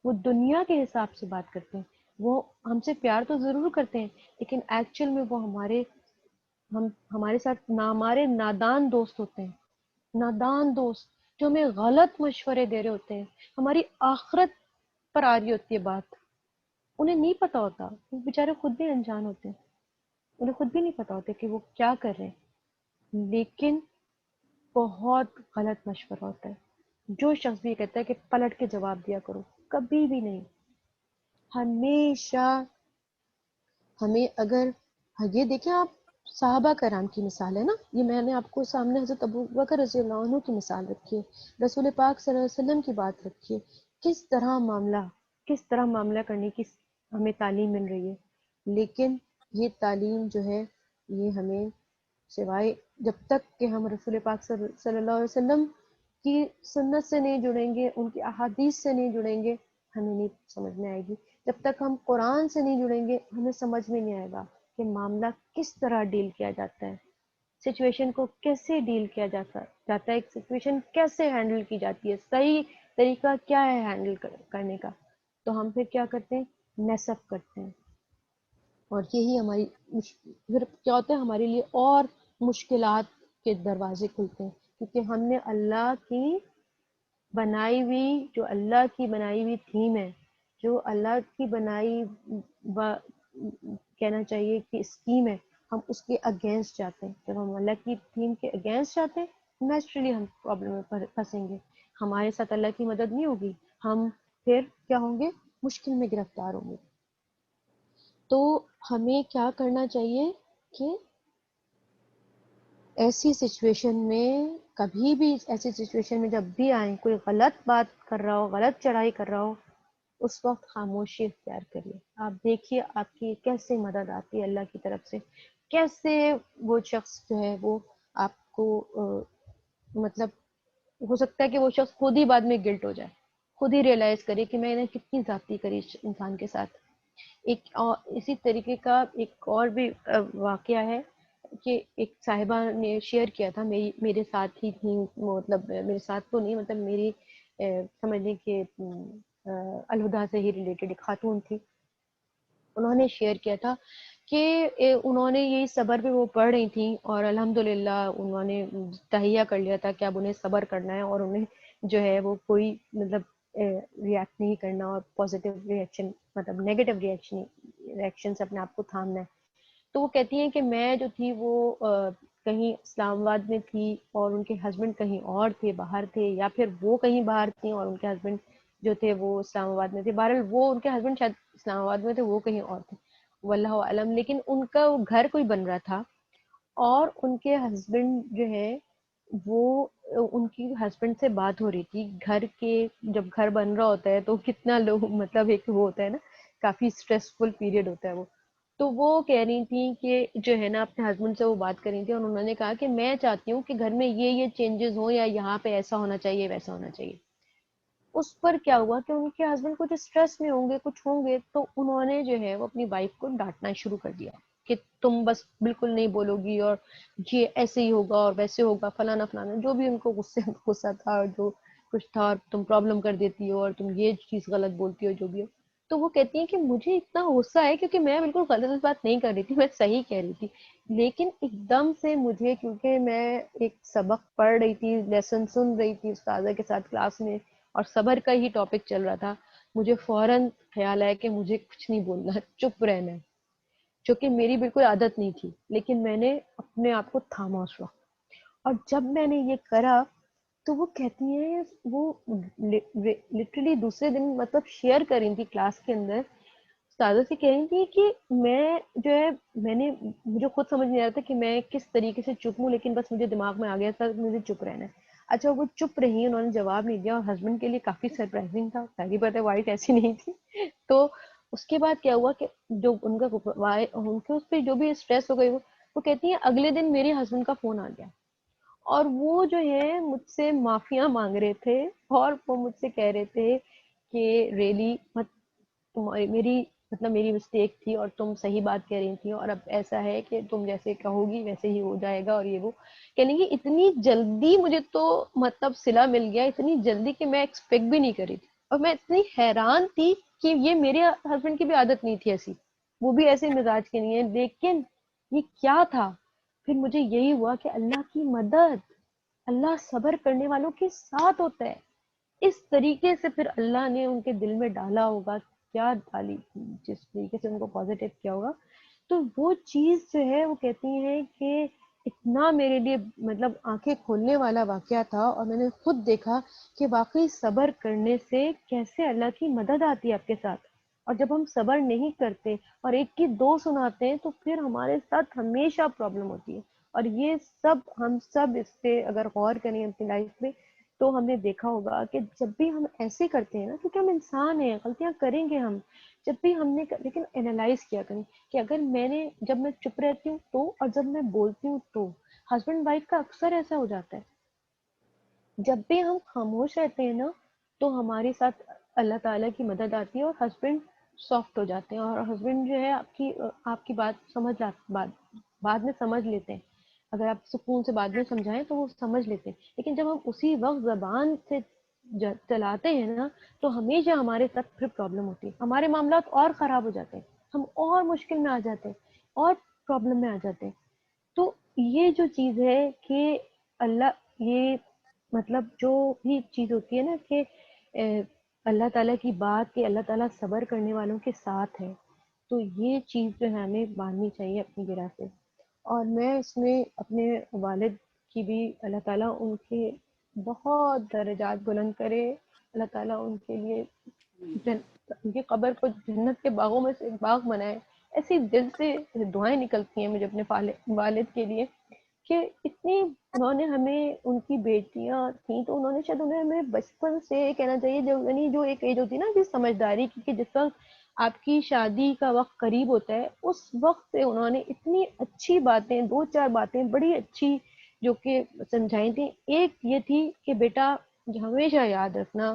وہ دنیا کے حساب سے بات کرتے ہیں. وہ ہم سے پیار تو ضرور کرتے ہیں, لیکن ایکچوئل میں وہ ہمارے ساتھ ہمارے نادان دوست ہوتے ہیں. نادان دوست جو ہمیں غلط مشورے دے رہے ہوتے ہیں, ہماری آخرت پر آ رہی ہوتی ہے بات. انہیں نہیں پتا ہوتا, وہ بیچارے خود بھی انجان ہوتے ہیں, انہیں خود بھی نہیں پتا ہوتا کہ وہ کیا کر رہے ہیں, لیکن بہت غلط مشورہ ہوتا ہے. جو شخص بھی کہتا ہے کہ پلٹ کے جواب دیا کرو, کبھی بھی نہیں. ہمیشہ ہمیں اگر یہ دیکھیں آپ, صحابہ کرام کی مثال ہے نا, یہ میں نے آپ کو سامنے حضرت ابوبکر رضی اللہ عنہ کی مثال رکھی ہے, رسول پاک صلی اللہ علیہ وسلم کی بات رکھی ہے. کس طرح معاملہ کرنے کی ہمیں تعلیم مل رہی ہے. لیکن یہ تعلیم جو ہے یہ ہمیں سوائے جب تک کہ ہم رسول پاک صلی اللہ علیہ وسلم کی سنت سے نہیں جڑیں گے, ان کی احادیث سے نہیں جڑیں گے, ہمیں نہیں سمجھ میں آئے گی. جب تک ہم قرآن سے نہیں جڑیں گے ہمیں سمجھ میں نہیں آئے گا کہ معاملہ کس طرح ڈیل کیا جاتا ہے, سچویشن کو کیسے ڈیل کیا جاتا ہے, ایک سچویشن کیسے ہینڈل کی جاتی ہے, صحیح طریقہ کیا ہے ہینڈل کرنے کا. تو ہم پھر کیا کرتے ہیں, میس اپ کرتے ہیں, اور یہی ہماری پھر کیا ہوتا ہے, ہمارے لیے اور مشکلات کے دروازے کھلتے ہیں, کیونکہ ہم نے اللہ کی بنائی ہوئی تھیم ہے, جو اللہ کی بنائی کہنا چاہیے کہ اسکیم ہے, ہم اس کے اگینسٹ جاتے ہیں. جب ہم اللہ کی تھیم کے اگینسٹ جاتے ہیں, نیچرلی ہم پرابلم میں پھنسیں گے, ہمارے ساتھ اللہ کی مدد نہیں ہوگی, ہم پھر کیا ہوں گے, مشکل میں گرفتار ہوں گے. تو ہمیں کیا کرنا چاہیے کہ ایسی سچویشن میں, کبھی بھی ایسی سچویشن میں جب بھی آئیں, کوئی غلط بات کر رہا ہو, غلط چڑھائی کر رہا ہو, اس وقت خاموشی اختیار کریے. آپ دیکھیے آپ کی کیسے مدد آتی ہے اللہ کی طرف سے, کیسے وہ شخص جو ہے وہ آپ کو مطلب ہو سکتا ہے کہ وہ شخص خود ہی بعد میں گلٹ ہو جائے, خود ہی ریئلائز کرے کہ میں نے کتنی زیادتی کری انسان کے ساتھ. اسی طریقے کا ایک اور بھی واقعہ ہے کہ ایک صاحبہ نے شیئر کیا تھا, میرے ساتھ ہی تھی, مطلب میرے ساتھ تو نہیں, مطلب میری سمجھنے کے الہدا سے ہی ریلیٹڈ ایک خاتون تھی. انہوں نے شیئر کیا تھا کہ انہوں نے یہی صبر پہ وہ پڑھ رہی تھیں, اور الحمدللہ انہوں نے تہیہ کر لیا تھا کہ اب انہیں صبر کرنا ہے, اور انہیں جو ہے وہ کوئی مطلب ریئیکٹ نہیں کرنا, اور پازیٹیو ریئیکشن مطلب نیگیٹو ریئیکشن سے اپنے آپ کو تھامنا ہے. تو وہ کہتی ہیں کہ میں جو تھی وہ کہیں اسلام آباد میں تھی, اور ان کے ہسبینڈ کہیں اور تھے, باہر تھے, یا پھر وہ کہیں باہر تھیں اور ان کے ہسبینڈ جو تھے وہ اسلام آباد میں تھے. بہرحال وہ ان کے ہسبینڈ شاید اسلام آباد میں تھے, وہ کہیں اور تھے, واللہ اعلم. لیکن ان کا گھر کوئی بن رہا تھا, اور ان کے ہسبینڈ جو ہے وہ ان کی ہسبینڈ سے بات ہو رہی تھی گھر کے, جب گھر بن رہا ہوتا ہے تو کتنا لوگ مطلب ایک وہ ہوتا ہے نا, کافی اسٹریسفل پیریڈ ہوتا ہے وہ. تو وہ کہہ رہی تھیں کہ جو ہے نا اپنے ہسبینڈ سے وہ بات کر رہی تھی, اور انہوں نے کہا کہ میں چاہتی ہوں کہ گھر میں یہ چینجز ہوں, یا یہاں پہ ایسا ہونا چاہیے, ویسا ہونا چاہیے. اس پر کیا ہوا کہ ان کے ہسبینڈ کچھ اسٹریس میں ہوں گے, کچھ ہوں گے, تو انہوں نے جو ہے وہ اپنی وائف کو ڈانٹنا شروع کر دیا کہ تم بس بالکل نہیں بولو گی, اور یہ ایسے ہی ہوگا اور ویسے ہوگا, فلانا فلانا, جو بھی ان کو غصہ تھا اور جو کچھ تھا, اور تم پرابلم کر دیتی ہو, اور تم یہ چیز غلط بولتی ہو, جو بھی ہو. تو وہ کہتی ہیں کہ مجھے اتنا غصہ ہے کیونکہ میں بالکل غلط بات نہیں کر رہی تھی, میں صحیح کہہ رہی تھی, لیکن ایک دم سے مجھے, کیونکہ میں ایک سبق پڑھ رہی تھی, لیسن سن رہی تھی استاذہ کے ساتھ کلاس میں, اور صبر کا ہی ٹاپک چل رہا تھا, مجھے فوراً خیال آیا کہ مجھے کچھ نہیں بولنا, چپ رہنا ہے, جو کہ میری بالکل عادت نہیں تھی. لیکن میں نے اپنے آپ کو تھاما اس وقت, اور جب میں نے یہ کرا تو وہ کہتی ہیں, وہ لٹرلی دوسرے دن مطلب شیئر کر رہی تھی کلاس کے اندر, استاذہ سے کہہ رہی تھی کہ میں جو ہے, مجھے خود سمجھ نہیں آ رہا تھا کہ میں کس طریقے سے چپ ہوں, لیکن بس مجھے دماغ میں آ گیا تھا مجھے چپ رہنا ہے. اچھا وہ چپ رہی, انہوں نے جواب نہیں دیا, اور ہسبینڈ کے لیے کافی سرپرائزنگ تھا, پہلی بات ہے وائف ایسی نہیں تھی. تو اس کے بعد کیا ہوا کہ جو ان کے اس پہ جو بھی اسٹریس ہو گئی وہ کہتی ہیں اگلے دن میرے ہسبینڈ کا فون آ گیا اور وہ جو ہے مجھ سے معافیاں مانگ رہے تھے اور وہ مجھ سے کہہ رہے تھے کہ ریلی میری میری مسٹیک تھی اور تم صحیح بات کہہ رہی تھی اور اب ایسا ہے کہ تم جیسے کہو گی ویسے ہی ہو جائے گا اور یہ وہ کہنے کی اتنی جلدی مجھے تو صلہ مل گیا اتنی جلدی کہ میں ایکسپیکٹ بھی نہیں کری تھی اور میں اتنی حیران تھی کہ یہ میرے ہسبینڈ کی بھی عادت نہیں تھی ایسی, وہ بھی ایسے مزاج کے نہیں ہے, لیکن یہ کیا تھا پھر مجھے یہی ہوا کہ اللہ کی مدد, اللہ صبر کرنے والوں کے ساتھ ہوتا ہے. اس طریقے سے پھر اللہ نے ان کے دل میں ڈالا ہوگا, کیا ڈالی, جس طریقے سے ان کو پازیٹیو کیا ہوگا, تو وہ چیز جو ہے وہ کہتی ہیں کہ اتنا میرے لیے آنکھیں کھولنے والا واقعہ تھا اور میں نے خود دیکھا کہ واقعی صبر کرنے سے کیسے اللہ کی مدد آتی ہے آپ کے ساتھ. اور جب ہم صبر نہیں کرتے اور ایک کی دو سناتے ہیں تو پھر ہمارے ساتھ ہمیشہ پرابلم ہوتی ہے. اور یہ ہم سب اس پہ اگر غور کریں اپنی لائف میں تو ہم نے دیکھا ہوگا کہ جب بھی ہم ایسے کرتے ہیں نا, کیونکہ ہم انسان ہیں, غلطیاں کریں گے ہم, جب بھی ہم نے لیکن انالائز کیا کریں کہ اگر جب میں چپ رہتی ہوں تو اور جب میں بولتی ہوں تو ہسبینڈ وائف کا اکثر ایسا ہو جاتا ہے. جب بھی ہم خاموش رہتے ہیں نا تو ہمارے ساتھ اللہ تعالیٰ کی مدد آتی ہے اور ہسبینڈ سافٹ ہو جاتے ہیں اور ہسبینڈ جو ہے آپ کی بات بعد میں سمجھ لیتے ہیں. اگر آپ سکون سے بعد میں سمجھائیں تو وہ سمجھ لیتے ہیں, لیکن جب ہم اسی وقت زبان سے چلاتے ہیں نا تو ہمیشہ ہمارے ساتھ پھر پرابلم ہوتی ہے, ہمارے معاملات اور خراب ہو جاتے ہیں, ہم اور مشکل میں آ جاتے ہیں اور پرابلم میں آ جاتے ہیں. تو یہ جو چیز ہے کہ اللہ یہ جو بھی چیز ہوتی ہے نا کہ اللہ تعالیٰ کی بات کہ اللہ تعالیٰ صبر کرنے والوں کے ساتھ ہے, تو یہ چیز جو ہے ہمیں باندھنی چاہیے اپنی گرہ سے. اور میں اس میں اپنے والد کی بھی اللہ تعالیٰ ان کے بہت درجات بلند کرے, اللہ تعالیٰ ان کے لیے ان کی قبر کو جنت کے باغوں میں سے ایک باغ بنائے. ایسی دل سے دعائیں نکلتی ہیں مجھے اپنے والد کے لیے کہ اتنی انہوں نے ہمیں, ان کی بیٹیاں تھیں تو انہوں نے شاید ہمیں بچپن سے کہنا چاہیے جو ایک ایج ہوتی ہے نا کہ سمجھداری کی, کہ جس وقت آپ کی شادی کا وقت قریب ہوتا ہے اس وقت سے انہوں نے اتنی اچھی باتیں, 2-4 باتیں بڑی اچھی جو کہ سمجھائی تھی. ایک یہ تھی کہ بیٹا ہمیشہ یاد رکھنا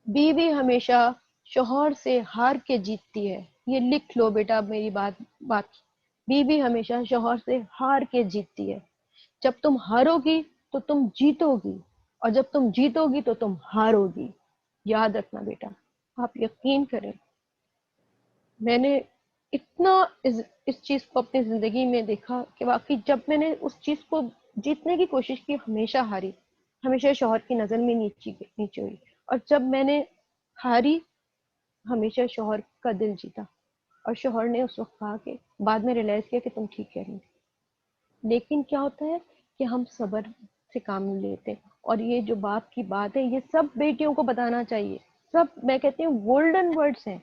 بیوی ہمیشہ شوہر سے ہار کے جیتتی ہے. یہ لکھ لو بیٹا میری بات, بیوی ہمیشہ شوہر سے ہار کے جیتتی ہے. جب تم ہارو گی تو تم جیتو گی اور جب تم جیتو گی تو تم ہارو گی. یاد رکھنا بیٹا, آپ یقین کریں میں نے اتنا اس چیز کو اپنی زندگی میں دیکھا کہ واقعی جب میں نے اس چیز کو جیتنے کی کوشش کی ہمیشہ ہاری, ہمیشہ شوہر کی نظر میں نیچے ہوئی, اور جب میں نے ہاری ہمیشہ شوہر کا دل جیتا. اور شوہر نے اس وقت کہا کہ بعد میں ریلائز کیا کہ تم ٹھیک کہہ رہی تھی. لیکن کیا ہوتا ہے کہ ہم صبر سے کام لیتے ہیں, اور یہ جو باپ کی بات ہے یہ سب بیٹیوں کو بتانا چاہیے. سب میں کہتی ہوں گولڈن ورڈز ہیں.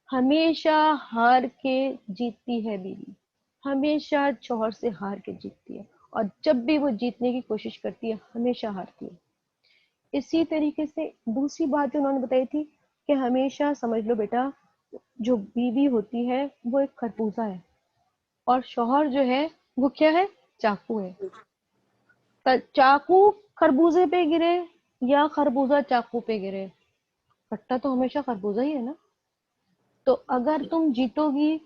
ہمیشہ ہار کے جیتتی ہے بیوی, ہمیشہ شوہر سے ہار کے جیتتی ہے, اور جب بھی وہ جیتنے کی کوشش کرتی ہے ہمیشہ ہارتی ہے. اسی طریقے سے دوسری بات جو انہوں نے بتائی تھی کہ ہمیشہ سمجھ لو بیٹا جو بیوی ہوتی ہے وہ ایک خربوزہ ہے اور شوہر جو ہے وہ کیا ہے, چاقو ہے. چاقو خربوزے پہ گرے یا خربوزہ چاقو پہ گرے, کٹا تو ہمیشہ خربوزہ ہی ہے نا. تو اگر تم جیتو گی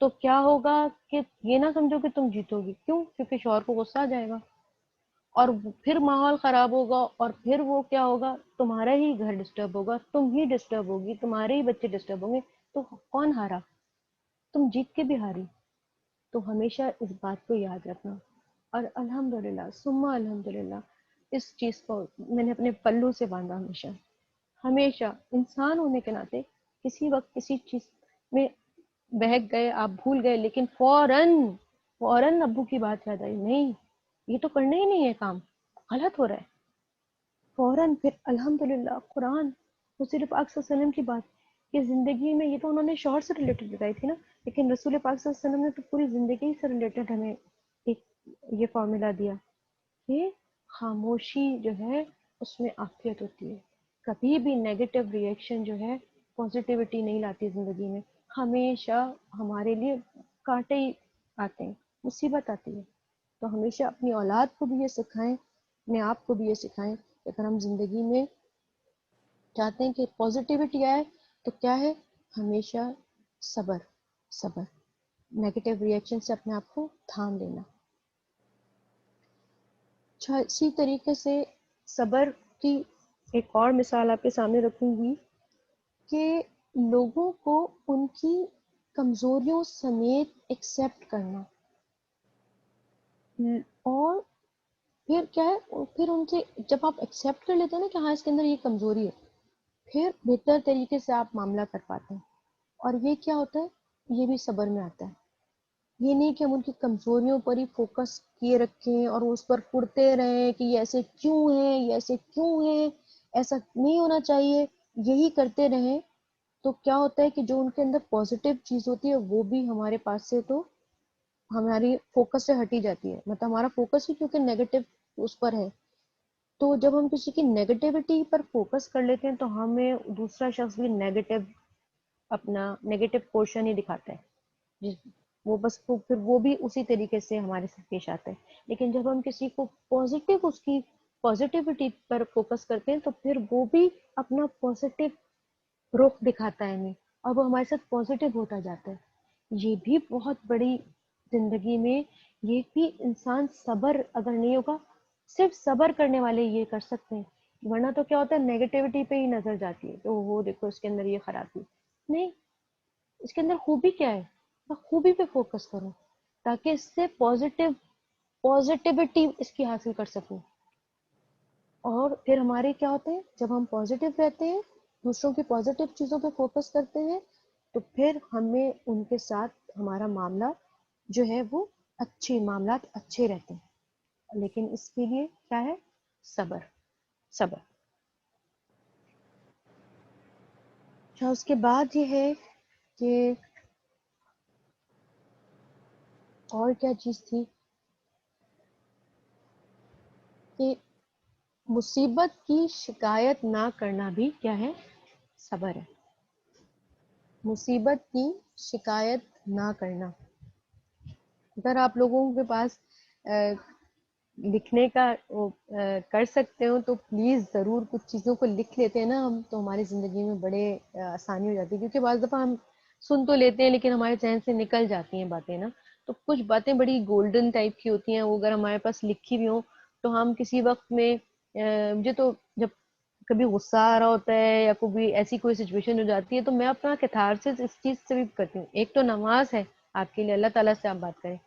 تو کیا ہوگا کہ یہ نہ سمجھو کہ تم جیتو گی, کیوں, کیونکہ شوہر کو غصہ آ جائے گا اور پھر ماحول خراب ہوگا اور پھر وہ کیا ہوگا, تمہارا ہی گھر ڈسٹرب ہوگا, تم ہی ڈسٹرب ہوگی, تمہارے ہی بچے ڈسٹرب ہوں گے. تو کون ہارا, تم جیت کے بھی ہاری. تو ہمیشہ اس بات کو یاد رکھنا. اور الحمدللہ ثم الحمدللہ اس چیز کو میں نے اپنے پلو سے باندھا. ہمیشہ انسان ہونے کے ناطے کسی وقت کسی چیز میں بہک گئے, آپ بھول گئے, لیکن فوراً ابو کی بات یاد آئی, نہیں یہ تو کرنا ہی نہیں ہے, کام غلط ہو رہا ہے, فوراً پھر الحمدللہ قرآن حضور پاک صلی اللہ علیہ وسلم کی بات کہ زندگی میں, یہ تو انہوں نے شوہر سے ریلیٹڈ بتائی تھی نا, لیکن رسول پاک صلی اللہ علیہ وسلم نے تو پوری زندگی سے ریلیٹڈ ہمیں ایک یہ فارمولا دیا کہ خاموشی جو ہے اس میں عافیت ہوتی ہے. کبھی بھی نیگیٹو ری ایکشن جو ہے پازیٹیوٹی نہیں لاتی زندگی میں، ہمیشہ ہمارے لیے کانٹے ہی آتے ہیں، مصیبت آتی ہے. تو ہمیشہ اپنی اولاد کو بھی یہ سکھائیں، اپنے آپ کو بھی یہ سکھائیں کہ اگر ہم زندگی میں چاہتے ہیں کہ پازیٹیوٹی آئے تو کیا ہے، ہمیشہ صبر، صبر، نیگیٹو ریئیکشن سے اپنے آپ کو تھام لینا. اچھا، اسی طریقے سے صبر کی ایک اور مثال آپ کے سامنے رکھوں گی کہ لوگوں کو ان کی کمزوریوں سمیت ایکسیپٹ کرنا، اور پھر کیا ہے، پھر ان سے جب آپ ایکسیپٹ کر لیتے ہیں نا کہ ہاں اس کے اندر یہ کمزوری ہے، پھر بہتر طریقے سے آپ معاملہ کر پاتے ہیں. اور یہ کیا ہوتا ہے، یہ بھی صبر میں آتا ہے. یہ نہیں کہ ہم ان کی کمزوریوں پر ہی فوکس کیے رکھیں اور اس پر پڑتے رہیں کہ یہ ایسے کیوں ہیں، یہ ایسے کیوں ہیں، ایسا نہیں ہونا چاہیے، یہی کرتے رہیں. تو کیا ہوتا ہے کہ جو ان کے اندر پازیٹیو چیز ہوتی ہے وہ بھی ہمارے پاس سے تو ہماری فوکس سے ہٹی جاتی ہے، مطلب ہمارا فوکس ہی کیونکہ نیگیٹو اس پر ہے. تو جب ہم کسی کی نیگیٹیوٹی پر فوکس کر لیتے ہیں تو ہمیں دوسرا شخص بھی نیگیٹو، اپنا نیگیٹو پورشن ہی دکھاتا ہے، وہ بس پھر وہ بھی اسی طریقے سے ہمارے ساتھ پیش آتا ہے. لیکن جب ہم کسی کو پازیٹیو، اس کی پازیٹیوٹی پر فوکس کرتے ہیں تو پھر وہ بھی اپنا پازیٹیو رخ دکھاتا ہے ہمیں، اور وہ ہمارے ساتھ پازیٹیو ہوتا جاتا ہے. یہ بھی بہت بڑی زندگی میں، یہ بھی انسان صبر اگر نہیں ہوگا، صرف صبر کرنے والے یہ کر سکتے ہیں. ورنہ تو کیا ہوتا ہے، نیگیٹیوٹی پہ ہی نظر جاتی ہے، تو وہ دیکھو اس کے اندر یہ خرابی نہیں، اس کے اندر خوبی کیا ہے، میں خوبی پہ فوکس کروں تاکہ اس سے پازیٹیوٹی اس کی حاصل کر سکوں. اور پھر ہمارے کیا ہوتے ہیں، جب ہم پازیٹیو رہتے ہیں، دوسروں کی پازیٹیو چیزوں پہ فوکس کرتے ہیں، تو پھر ہمیں ان کے ساتھ ہمارا معاملہ جو ہے وہ اچھے معاملات اچھے رہتے ہیں. لیکن اس کے لیے کیا ہے، صبر، صبر. اچھا، اس کے بعد یہ ہے کہ اور کیا چیز تھی کہ مصیبت کی شکایت نہ کرنا بھی کیا ہے، صبر ہے. مصیبت کی شکایت نہ کرنا. اگر آپ لوگوں کے پاس لکھنے کا کر سکتے ہو تو پلیز ضرور کچھ چیزوں کو لکھ لیتے ہیں نا ہم، تو ہماری زندگی میں بڑے آسانی ہو جاتی ہے. کیونکہ بعض دفعہ ہم سن تو لیتے ہیں لیکن ہمارے ذہن سے نکل جاتی ہیں باتیں نا. تو کچھ باتیں بڑی گولڈن ٹائپ کی ہوتی ہیں، وہ اگر ہمارے پاس لکھی بھی ہوں تو ہم کسی وقت میں، مجھے تو جب کبھی غصہ آ رہا ہوتا ہے یا کوئی ایسی کوئی سچویشن ہو جاتی ہے تو میں اپنا کیتھارسس اس چیز سے بھی کرتی ہوں. ایک تو نماز ہے آپ کے لیے، اللہ تعالیٰ سے آپ بات کریں.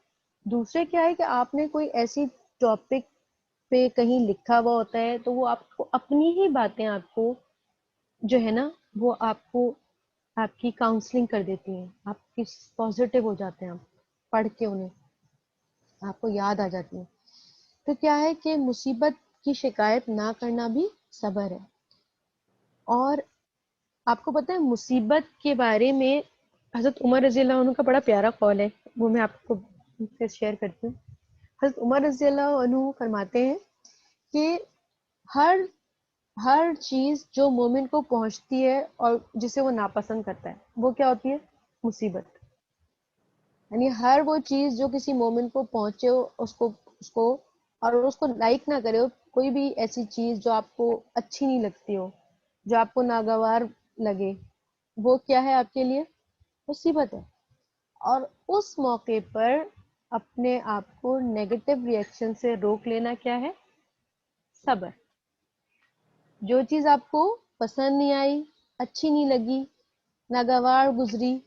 دوسرے کیا ہے کہ آپ نے کوئی ایسی ٹاپک پہ کہیں لکھا ہوا ہوتا ہے تو وہ آپ کو اپنی ہی باتیں آپ کو جو ہے نا وہ آپ کو آپ کی کاؤنسلنگ کر دیتی ہیں، آپ کی پازیٹیو ہو جاتے ہیں، آپ پڑھ کے انہیں آپ کو یاد آ جاتی ہیں. تو کیا ہے کہ مصیبت کی شکایت نہ کرنا بھی صبر ہے. اور آپ کو پتہ ہے مصیبت کے بارے میں حضرت عمر رضی اللہ عنہ کا بڑا پیارا قول ہے، وہ میں آپ کو شیئر کرتی ہوں. حضرت عمر رضی اللہ عنہ فرماتے ہیں کہ ہر ہر چیز جو مومن کو پہنچتی ہے اور جسے وہ ناپسند کرتا ہے وہ کیا ہوتی ہے، مصیبت. یعنی ہر وہ چیز جو کسی مومن کو پہنچے ہو، اس کو اور اس کو لائک نہ کرے ہو، کوئی بھی ایسی چیز جو آپ کو اچھی نہیں لگتی ہو، جو آپ کو ناگوار لگے، وہ کیا ہے آپ کے لیے، مصیبت ہے. اور اس موقع پر اپنے آپ کو نیگیٹو ریئیکشن سے روک لینا کیا ہے، صبر. جو چیز آپ کو پسند نہیں آئی، اچھی نہیں لگی، ناگوار گزری،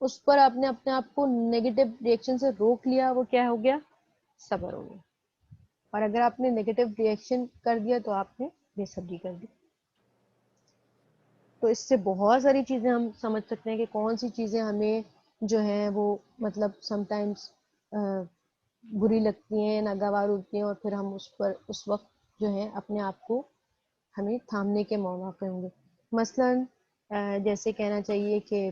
اس پر آپ نے اپنے آپ کو نیگیٹو ریئیکشن سے روک لیا، وہ کیا ہو گیا، صبر ہو گیا. اور اگر آپ نے نیگیٹو ریئیکشن کر دیا تو آپ نے بے صبری کر دی. تو اس سے بہت ساری چیزیں ہم سمجھ سکتے ہیں کہ کون سی چیزیں ہمیں جو ہیں وہ مطلب سم ٹائمس بری لگتی ہیں، ناگوار ہوتی ہیں، اور پھر ہم اس پر اس وقت جو ہے اپنے آپ کو ہمیں تھامنے کے مواقع ہوں گے. مثلا جیسے کہنا چاہیے کہ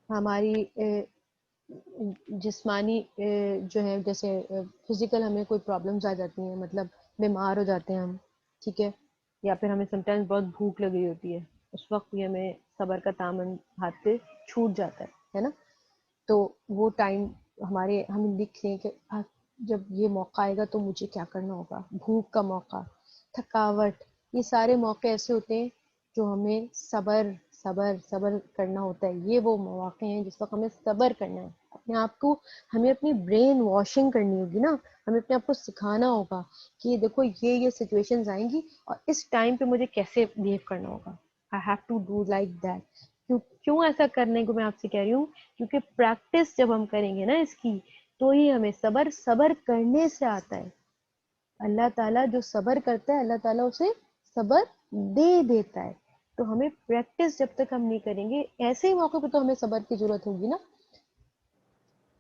ہماری جسمانی جو ہے، جیسے فزیکل ہمیں کوئی پرابلمز آ جاتی ہیں، مطلب بیمار ہو جاتے ہیں ہم، ٹھیک ہے، یا پھر ہمیں سم ٹائمز بہت بھوک لگی ہوتی ہے اس وقت بھی ہمیں صبر کا دامن ہاتھ سے چھوٹ جاتا ہے نا. تو وہ ٹائم ہم لکھ لیں کہ جب یہ موقع آئے گا تو مجھے کیا کرنا ہوگا. بھوک کا موقع، تھکاوٹ، یہ سارے موقع ایسے ہوتے ہیں جو ہمیں صبر صبر صبر کرنا ہوتا ہے. یہ وہ مواقع ہیں جس وقت ہمیں صبر کرنا ہے. اپنے آپ کو، ہمیں اپنی برین واشنگ کرنی ہوگی نا. ہمیں اپنے آپ کو سکھانا ہوگا کہ دیکھو یہ سچویشنز آئیں گی اور اس ٹائم پہ مجھے کیسے بہیو کرنا ہوگا. I have to do like that. کیوں ایسا کرنے کو میں آپ سے کہہ رہی ہوں؟ کیونکہ پریکٹس جب ہم کریں گے نا اس کی، تو ہی ہمیں صبر کرنے سے آتا ہے. اللہ تعالیٰ جو صبر کرتا ہے اللہ تعالیٰ اسے صبر دے دیتا ہے. تو ہمیں پریکٹس جب تک ہم نہیں کریں گے، ایسے ہی موقع پہ تو ہمیں صبر کی ضرورت ہوگی نا.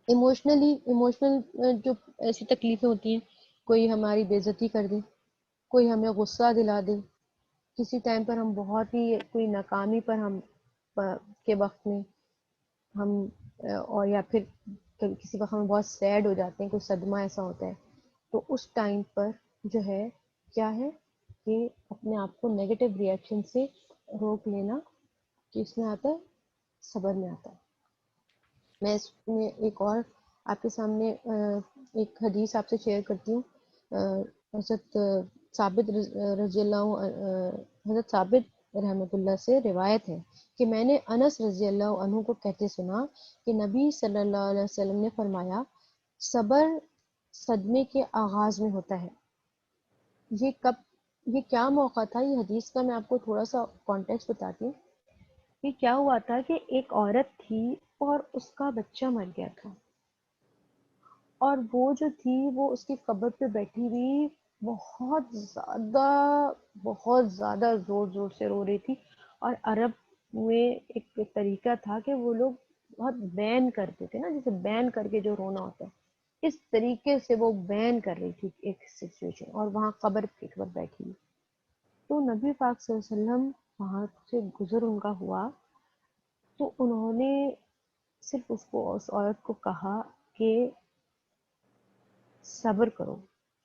ایموشنل جو ایسی تکلیفیں ہوتی ہیں، کوئی ہماری بے عزتی کر دے، کوئی ہمیں غصہ دلا دے، کسی ٹائم پر ہم بہت ہی کوئی ناکامی پر ہم کے وقت میں ہم اور یا پھر کسی وقت ہم بہت سیڈ ہو جاتے ہیں، کوئی صدمہ ایسا ہوتا ہے، تو اس ٹائم پر جو ہے کیا ہے کہ اپنے آپ کو نیگیٹو ریئیکشن سے روک لینا، کہ اس میں آتا ہے صبر میں آتا ہے. میں اس میں ایک اور آپ کے سامنے ایک حدیث آپ سے شیئر کرتی ہوں. حضرت ثابت رضی اللہ حضرت ثابت رحمۃ اللہ سے روایت ہے کہ میں نے انس رضی اللہ عنہ کو کہتے سنا کہ نبی صلی اللہ علیہ وسلم نے فرمایا، صبر صدمے کے آغاز میں ہوتا ہے. یہ کیا موقع تھا؟ یہ حدیث کا میں آپ کو تھوڑا سا کانٹیکسٹ بتاتی ہوں. یہ کیا ہوا تھا کہ ایک عورت تھی اور اس کا بچہ مر گیا تھا، اور وہ جو تھی وہ اس کی قبر پہ بیٹھی ہوئی بہت زیادہ زور زور سے رو رہی تھی. اور عرب میں ایک طریقہ تھا کہ وہ لوگ بہت بین کرتے تھے نا، جیسے بین کر کے جو رونا ہوتا ہے، اس طریقے سے وہ بین کر رہی تھی ایک سچویشن، اور وہاں قبر پہ بیٹھی ہوئی. تو نبی پاک صلی اللہ علیہ وسلم وہاں سے گزر ان کا ہوا، تو انہوں نے صرف اس عورت کو کہا کہ صبر کرو،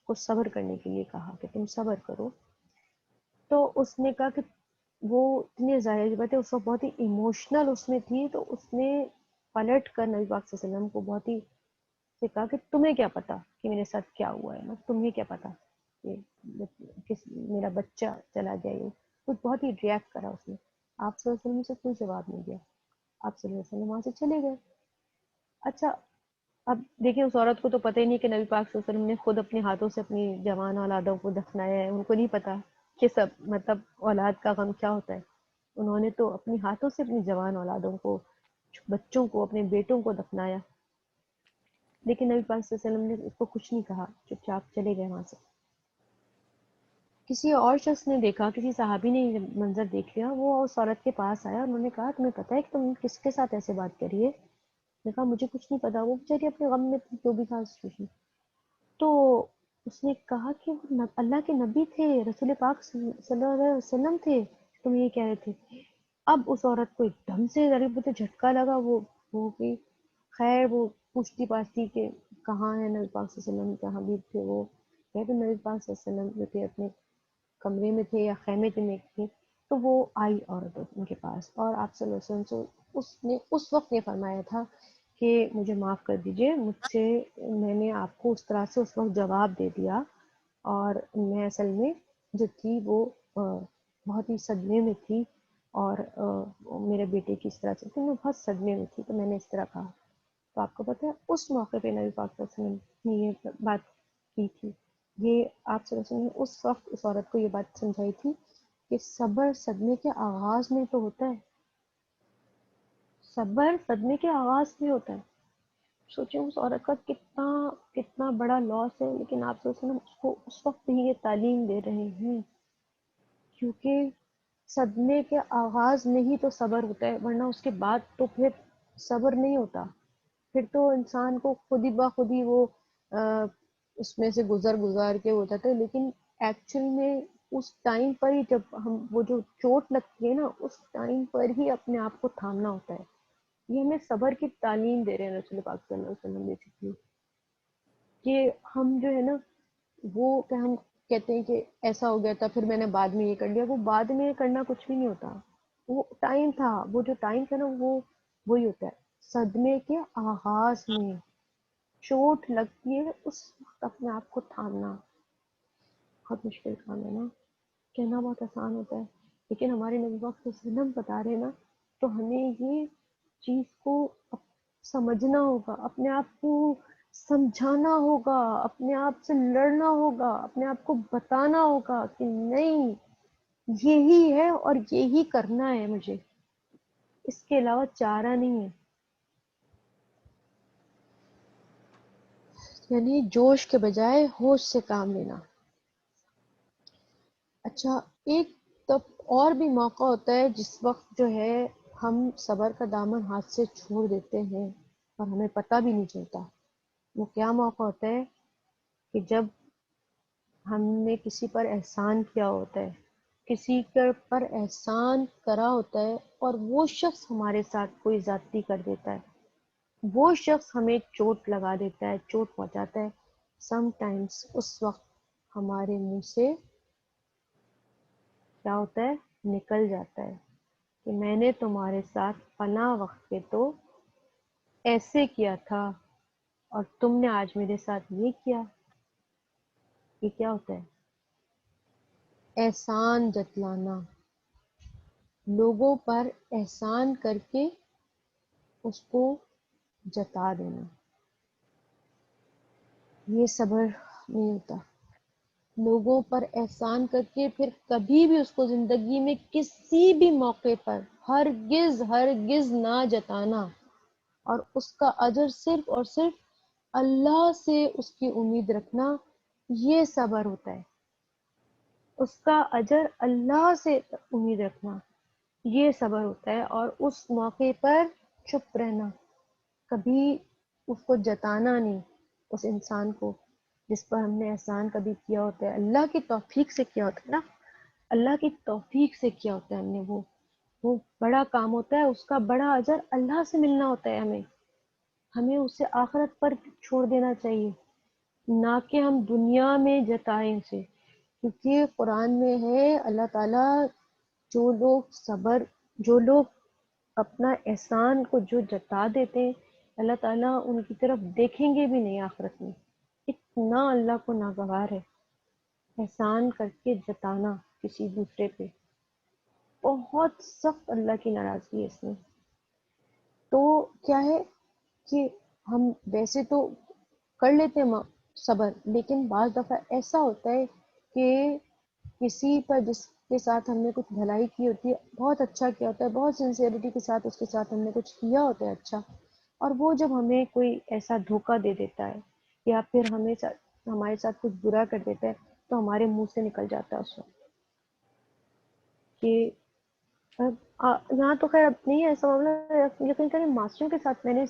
کو صبر کرنے کے لیے کہا کہ تم صبر کرو. تو اس نے کہا کہ وہ اتنی ظاہر بات ہے اس وقت بہت ہی ایموشنل اس میں تھی، تو اس نے پلٹ کر نبی پاک صلی اللہ علیہ وسلم کو بہت ہی سے کہا کہ تمہیں کیا پتا کہ میرے ساتھ کیا ہوا ہے نا، تمہیں کیا پتا کہ میرا بچہ چلا جائے. کچھ بہت ہی ریئیکٹ کرا اس نے. آپ صلی اللہ علیہ وسلم سے کوئی جواب نہیں دیا. آپ صلی اللہ علیہ وسلم وہاں سے چلے گئے. اچھا، اب دیکھیں اس عورت کو تو پتہ ہی نہیں کہ نبی پاک صلی اللہ علیہ وسلم نے خود اپنے ہاتھوں سے اپنی جوان اولادوں کو دفنایا ہے. ان کو نہیں پتا کہ سب مطلب اولاد کا غم کیا ہوتا ہے. انہوں نے تو اپنے ہاتھوں سے اپنی جوان اولادوں کو، بچوں کو، اپنے بیٹوں کو دفنایا. لیکن نبی پاک صلی اللہ علیہ وسلم نے اس کو کچھ نہیں کہا، چپ چاپ چلے گئے وہاں سے. کسی اور شخص نے دیکھا، کسی صحابی نے یہ منظر دیکھ لیا، وہ اس عورت کے پاس آیا. انہوں نے کہا تمہیں پتہ ہے کہ تم کس کے ساتھ ایسے بات کر رہی ہے؟ نے کہا مجھے کچھ نہیں پتا. وہ بیچاری اپنے غم میں جو بھی تھا سچویشن. تو اس نے کہا کہ وہ اللہ کے نبی تھے، رسول پاک صلی اللہ علیہ وسلم تھے، تم یہ کہہ رہے تھے. اب اس عورت کو ایک دم سے ضرب جھٹکا لگا. وہ گئی. خیر وہ پوچھتی پاچھتی کہ کہاں ہے نبی پاک صلی اللہ علیہ وسلم کے حبیب تھے. وہ کہتے نبی پاک صلی اللہ علیہ وسلم جو تھے اپنے کمرے میں تھے یا خیمے میں تھے. تو وہ آئی عورت ان کے پاس، اور آپ صلی اللہ علیہ وسلم سے اس نے اس وقت یہ فرمایا تھا کہ مجھے معاف کر دیجئے، مجھ سے میں نے آپ کو اس طرح سے اس وقت جواب دے دیا، اور میں اصل میں جو تھی وہ بہت ہی صدمے میں تھی، اور میرے بیٹے کی اس طرح سے تھی، میں بہت صدمے میں تھی، تو میں نے اس طرح کہا. تو آپ کو پتہ ہے اس موقع پہ نبی پاک صلی اللہ علیہ وسلم نے یہ بات کی تھی. یہ آپ صلی اللہ علیہ وسلم نے اس وقت اس عورت کو یہ بات سمجھائی تھی کہ صبر صدمے کے آغاز میں تو ہوتا ہے. صبر صدمے کے آغاز میں ہوتا ہے. سوچیں اس عورت کا کتنا بڑا لاس ہے، لیکن آپ صلی اللہ علیہ وسلم اس کو اس وقت ہی یہ تعلیم دے رہے ہیں، کیونکہ صدمے کے آغاز میں ہی تو صبر ہوتا ہے، ورنہ اس کے بعد تو پھر صبر نہیں ہوتا. پھر تو انسان کو خود ہی بخود ہی وہ اس میں سے گزار کے ہو جاتا ہے. لیکن ایکچوئل میں اس ٹائم پر ہی جب وہ جو چوٹ لگتی ہے نا، اس ٹائم پر ہی اپنے آپ کو تھامنا ہوتا ہے. یہ ہمیں صبر کی تعلیم دے رہے ہیں رسول پاک صلی اللہ علیہ وسلم بیسکلی، کہ ہم جو ہے نا وہ کہ ہم کہتے ہیں کہ ایسا ہو گیا تھا پھر میں نے بعد میں یہ کر لیا. وہ بعد میں کرنا کچھ بھی نہیں ہوتا. وہ ٹائم تھا، وہ جو ٹائم تھا نا وہ وہی ہوتا ہے صدمے کے آغاز میں چوٹ لگتی ہے، اس وقت اپنے آپ کو تھامنا بہت مشکل کام ہے نا. کہنا بہت آسان ہوتا ہے لیکن ہمارے نبی پاک صلی اللہ علیہ وسلم بتا رہے ہیں نا، تو ہمیں یہ چیز کو سمجھنا ہوگا، اپنے آپ کو سمجھانا ہوگا، اپنے آپ سے لڑنا ہوگا، اپنے آپ کو بتانا ہوگا کہ نہیں، یہی ہے اور یہی کرنا ہے مجھے، اس کے علاوہ چارہ نہیں ہے. یعنی جوش کے بجائے ہوش سے کام لینا. اچھا، ایک تب اور بھی موقع ہوتا ہے جس وقت جو ہے ہم صبر کا دامن ہاتھ سے چھوڑ دیتے ہیں اور ہمیں پتہ بھی نہیں چلتا. وہ کیا موقع ہوتا ہے کہ جب ہم نے کسی پر احسان کیا ہوتا ہے، کسی پر احسان کرا ہوتا ہے اور وہ شخص ہمارے ساتھ کوئی زیادتی کر دیتا ہے، وہ شخص ہمیں چوٹ لگا دیتا ہے، چوٹ پہنچاتا ہے. سم ٹائمز اس وقت ہمارے منہ سے کیا ہوتا ہے، نکل جاتا ہے کہ میں نے تمہارے ساتھ فلاں وقت پہ تو ایسے کیا تھا اور تم نے آج میرے ساتھ یہ کیا. یہ کیا ہوتا ہے؟ احسان جتلانا، لوگوں پر احسان کر کے اس کو جتا دینا. یہ صبر نہیں ہوتا. لوگوں پر احسان کر کے پھر کبھی بھی اس کو زندگی میں کسی بھی موقع پر ہرگز ہرگز نہ جتانا اور اس کا اجر صرف اور صرف اللہ سے اس کی امید رکھنا، یہ صبر ہوتا ہے. اس کا اجر اللہ سے امید رکھنا یہ صبر ہوتا ہے. اور اس موقع پر چپ رہنا، کبھی اس کو جتانا نہیں، اس انسان کو جس پر ہم نے احسان کبھی کیا ہوتا ہے. اللہ کی توفیق سے کیا ہوتا ہے نا، اللہ کی توفیق سے کیا ہوتا ہے ہم نے، وہ بڑا کام ہوتا ہے، اس کا بڑا اجر اللہ سے ملنا ہوتا ہے. ہمیں اسے آخرت پر چھوڑ دینا چاہیے، نہ کہ ہم دنیا میں جتائیں اسے. کیونکہ قرآن میں ہے اللہ تعالیٰ جو لوگ اپنا احسان کو جو جتا دیتے ہیں، اللہ تعالیٰ ان کی طرف دیکھیں گے بھی نہیں آخرت میں. اتنا اللہ کو ناگوار ہے احسان کر کے جتانا کسی دوسرے پہ، بہت سخت اللہ کی ناراضگی ہے اس میں. تو کیا ہے کہ ہم ویسے تو کر لیتے ہیں صبر، لیکن بعض دفعہ ایسا ہوتا ہے کہ کسی پر جس کے ساتھ ہم نے کچھ بھلائی کی ہوتی ہے، بہت اچھا کیا ہوتا ہے، بہت سنسیئرٹی کے ساتھ اس کے ساتھ ہم نے کچھ کیا ہوتا ہے اچھا، اور وہ جب ہمیں کوئی ایسا دھوکہ دے دیتا ہے یا پھر ہمارے ساتھ کچھ برا کر دیتا ہے، تو ہمارے منہ سے نکل جاتا ہے اس وقت کہ یہاں تو خیر اب نہیں ہے ایسا معاملہ، لیکن کہیں ماسٹروں کے ساتھ میں نے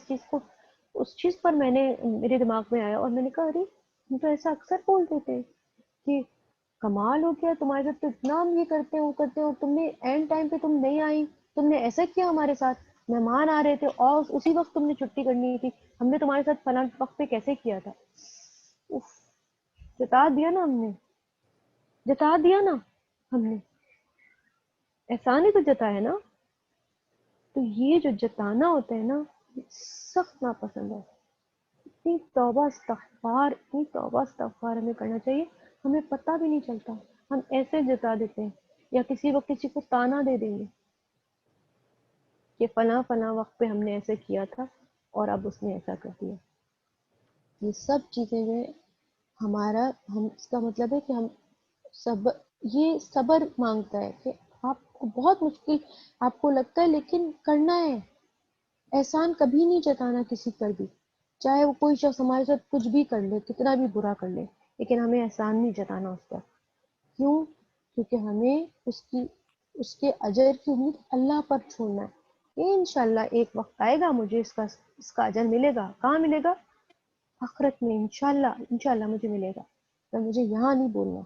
اس چیز پر میں نے میرے دماغ میں آیا اور میں نے کہا ارے ہم تو ایسا اکثر بول دیتے ہیں کہ کمال ہو گیا تمہارے ساتھ، تو اتنا ہم یہ کرتے ہیں وہ کرتے ہیں، اور تم نے اینڈ ٹائم پہ تم نہیں آئی، تم نے ایسا کیا ہمارے ساتھ، مہمان آ رہے تھے اور اسی وقت تم نے چھٹی کرنی تھی، ہم نے تمہارے ساتھ فلاں وقت پہ کیسے کیا تھا. اف، جتا دیا نا ہم نے، جتا دیا نا ہم نے، احسان ہی تو جتا ہے نا. تو یہ جو جتانا ہوتا ہے نا، یہ سخت ناپسند ہے. اتنی توبہ استغفار ہمیں کرنا چاہیے. ہمیں پتہ بھی نہیں چلتا، ہم ایسے جتا دیتے ہیں، یا کسی وقت کسی کو تانا دے دیں گے کہ فلاں فلاں وقت پہ ہم نے ایسے کیا تھا اور اب اس نے ایسا کر دیا. یہ سب چیزیں جو ہم اس کا مطلب ہے کہ ہم یہ صبر مانگتا ہے کہ آپ کو بہت مشکل آپ کو لگتا ہے لیکن کرنا ہے. احسان کبھی نہیں جتانا کسی پر بھی، چاہے وہ کوئی شخص ہمارے ساتھ کچھ بھی کر لے، کتنا بھی برا کر لے، لیکن ہمیں احسان نہیں جتانا اس پر. کیوں؟ کیونکہ ہمیں اس کے اجر کی امید اللہ پر چھوڑنا ہے. انشاءاللہ ایک وقت آئے گا مجھے اس کا اجر ملے گا. کہاں ملے گا؟ آخرت میں. انشاءاللہ مجھے ملے گا، تو مجھے یہاں نہیں بولنا.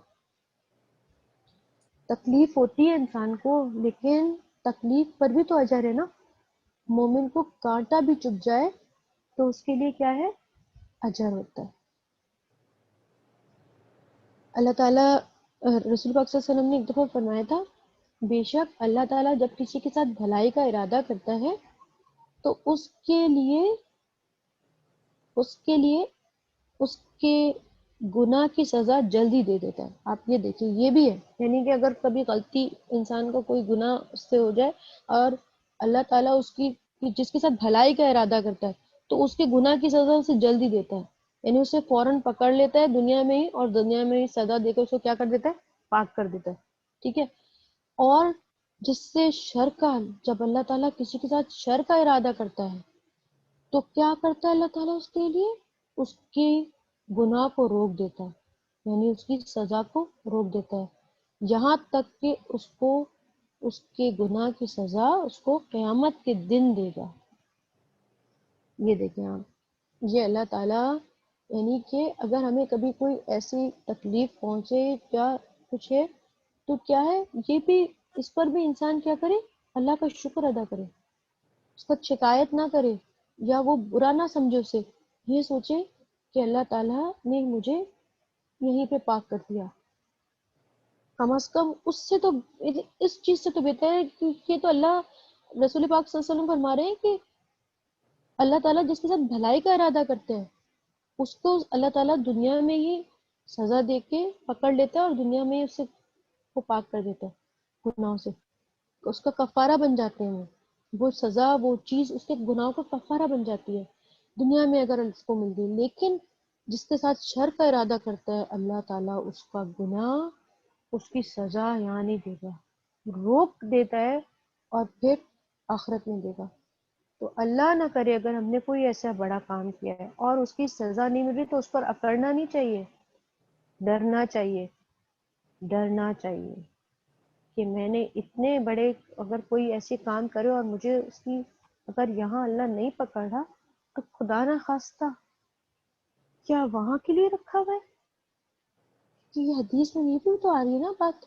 تکلیف ہوتی ہے انسان کو، لیکن تکلیف پر بھی تو اجر ہے نا. مومن کو کانٹا بھی چبھ جائے تو اس کے لیے کیا ہے؟ اجر ہوتا ہے. اللہ تعالیٰ رسول پاک صلی اللہ علیہ وسلم نے ایک دفعہ فرمایا تھا بے شک اللہ تعالیٰ جب کسی کے ساتھ بھلائی کا ارادہ کرتا ہے تو اس کے لیے اس کے گناہ کی سزا جلدی دے دیتا ہے. آپ یہ دیکھیں یہ بھی ہے، یعنی کہ اگر کبھی غلطی انسان کا کوئی گناہ اس سے ہو جائے اور اللہ تعالیٰ اس کی جس کے ساتھ بھلائی کا ارادہ کرتا ہے تو اس کے گناہ کی سزا اسے جلدی دیتا ہے، یعنی اسے فوراً پکڑ لیتا ہے دنیا میں ہی، اور دنیا میں ہی سزا دے کر اس کو کیا کر دیتا ہے، پاک کر دیتا ہے. ٹھیک ہے. اور جس سے شر کا، جب اللہ تعالیٰ کسی کے ساتھ شر کا ارادہ کرتا ہے تو کیا کرتا ہے اللہ تعالیٰ اس کے لیے، اس کی گناہ کو روک دیتا ہے، یعنی اس کی سزا کو روک دیتا ہے، یہاں تک کہ اس کو اس کے گناہ کی سزا اس کو قیامت کے دن دے گا. یہ دیکھیں آپ، یہ اللہ تعالیٰ، یعنی کہ اگر ہمیں کبھی کوئی ایسی تکلیف پہنچے یا کچھ ہے تو کیا ہے، یہ بھی اس پر بھی انسان کیا کرے، اللہ کا شکر ادا کرے، اس کا شکایت نہ کرے یا وہ برا نہ سمجھے اسے، یہ سوچے کہ اللہ تعالیٰ نے مجھے یہیں پہ پاک کر دیا. کم از کم اس سے تو، اس چیز سے تو بہتر ہے، کیونکہ یہ تو اللہ، رسول پاک صلی اللہ علیہ وسلم فرما رہے ہیں کہ اللہ تعالیٰ جس کے ساتھ بھلائی کا ارادہ کرتے ہیں اس کو اللہ تعالیٰ دنیا میں ہی سزا دے کے پکڑ لیتا ہے اور دنیا میں ہی اس سے کو پاک کر دیتا ہے گناہوں سے، اس کا کفارہ بن جاتے ہیں وہ سزا، وہ چیز اس کے گناہوں کا کفارہ بن جاتی ہے دنیا میں اگر اس کو مل گئی. لیکن جس کے ساتھ شر کا ارادہ کرتا ہے اللہ تعالیٰ اس کا گناہ، اس کی سزا یہاں نہیں دے گا، روک دیتا ہے اور پھر آخرت میں دے گا. تو اللہ نہ کرے اگر ہم نے کوئی ایسا بڑا کام کیا ہے اور اس کی سزا نہیں مل رہی تو اس پر اکڑنا نہیں چاہیے، ڈرنا چاہیے، ڈرنا چاہیے کہ میں نے اتنے بڑے، اگر کوئی ایسے کام کرے اور مجھے اس کی اگر یہاں اللہ نہیں پکڑا تو خدا نہ خواستہ کیا وہاں کے لیے رکھا ہوا ہے. کہ یہ حدیث میں یہ بھی تو آ رہی ہے نا بات.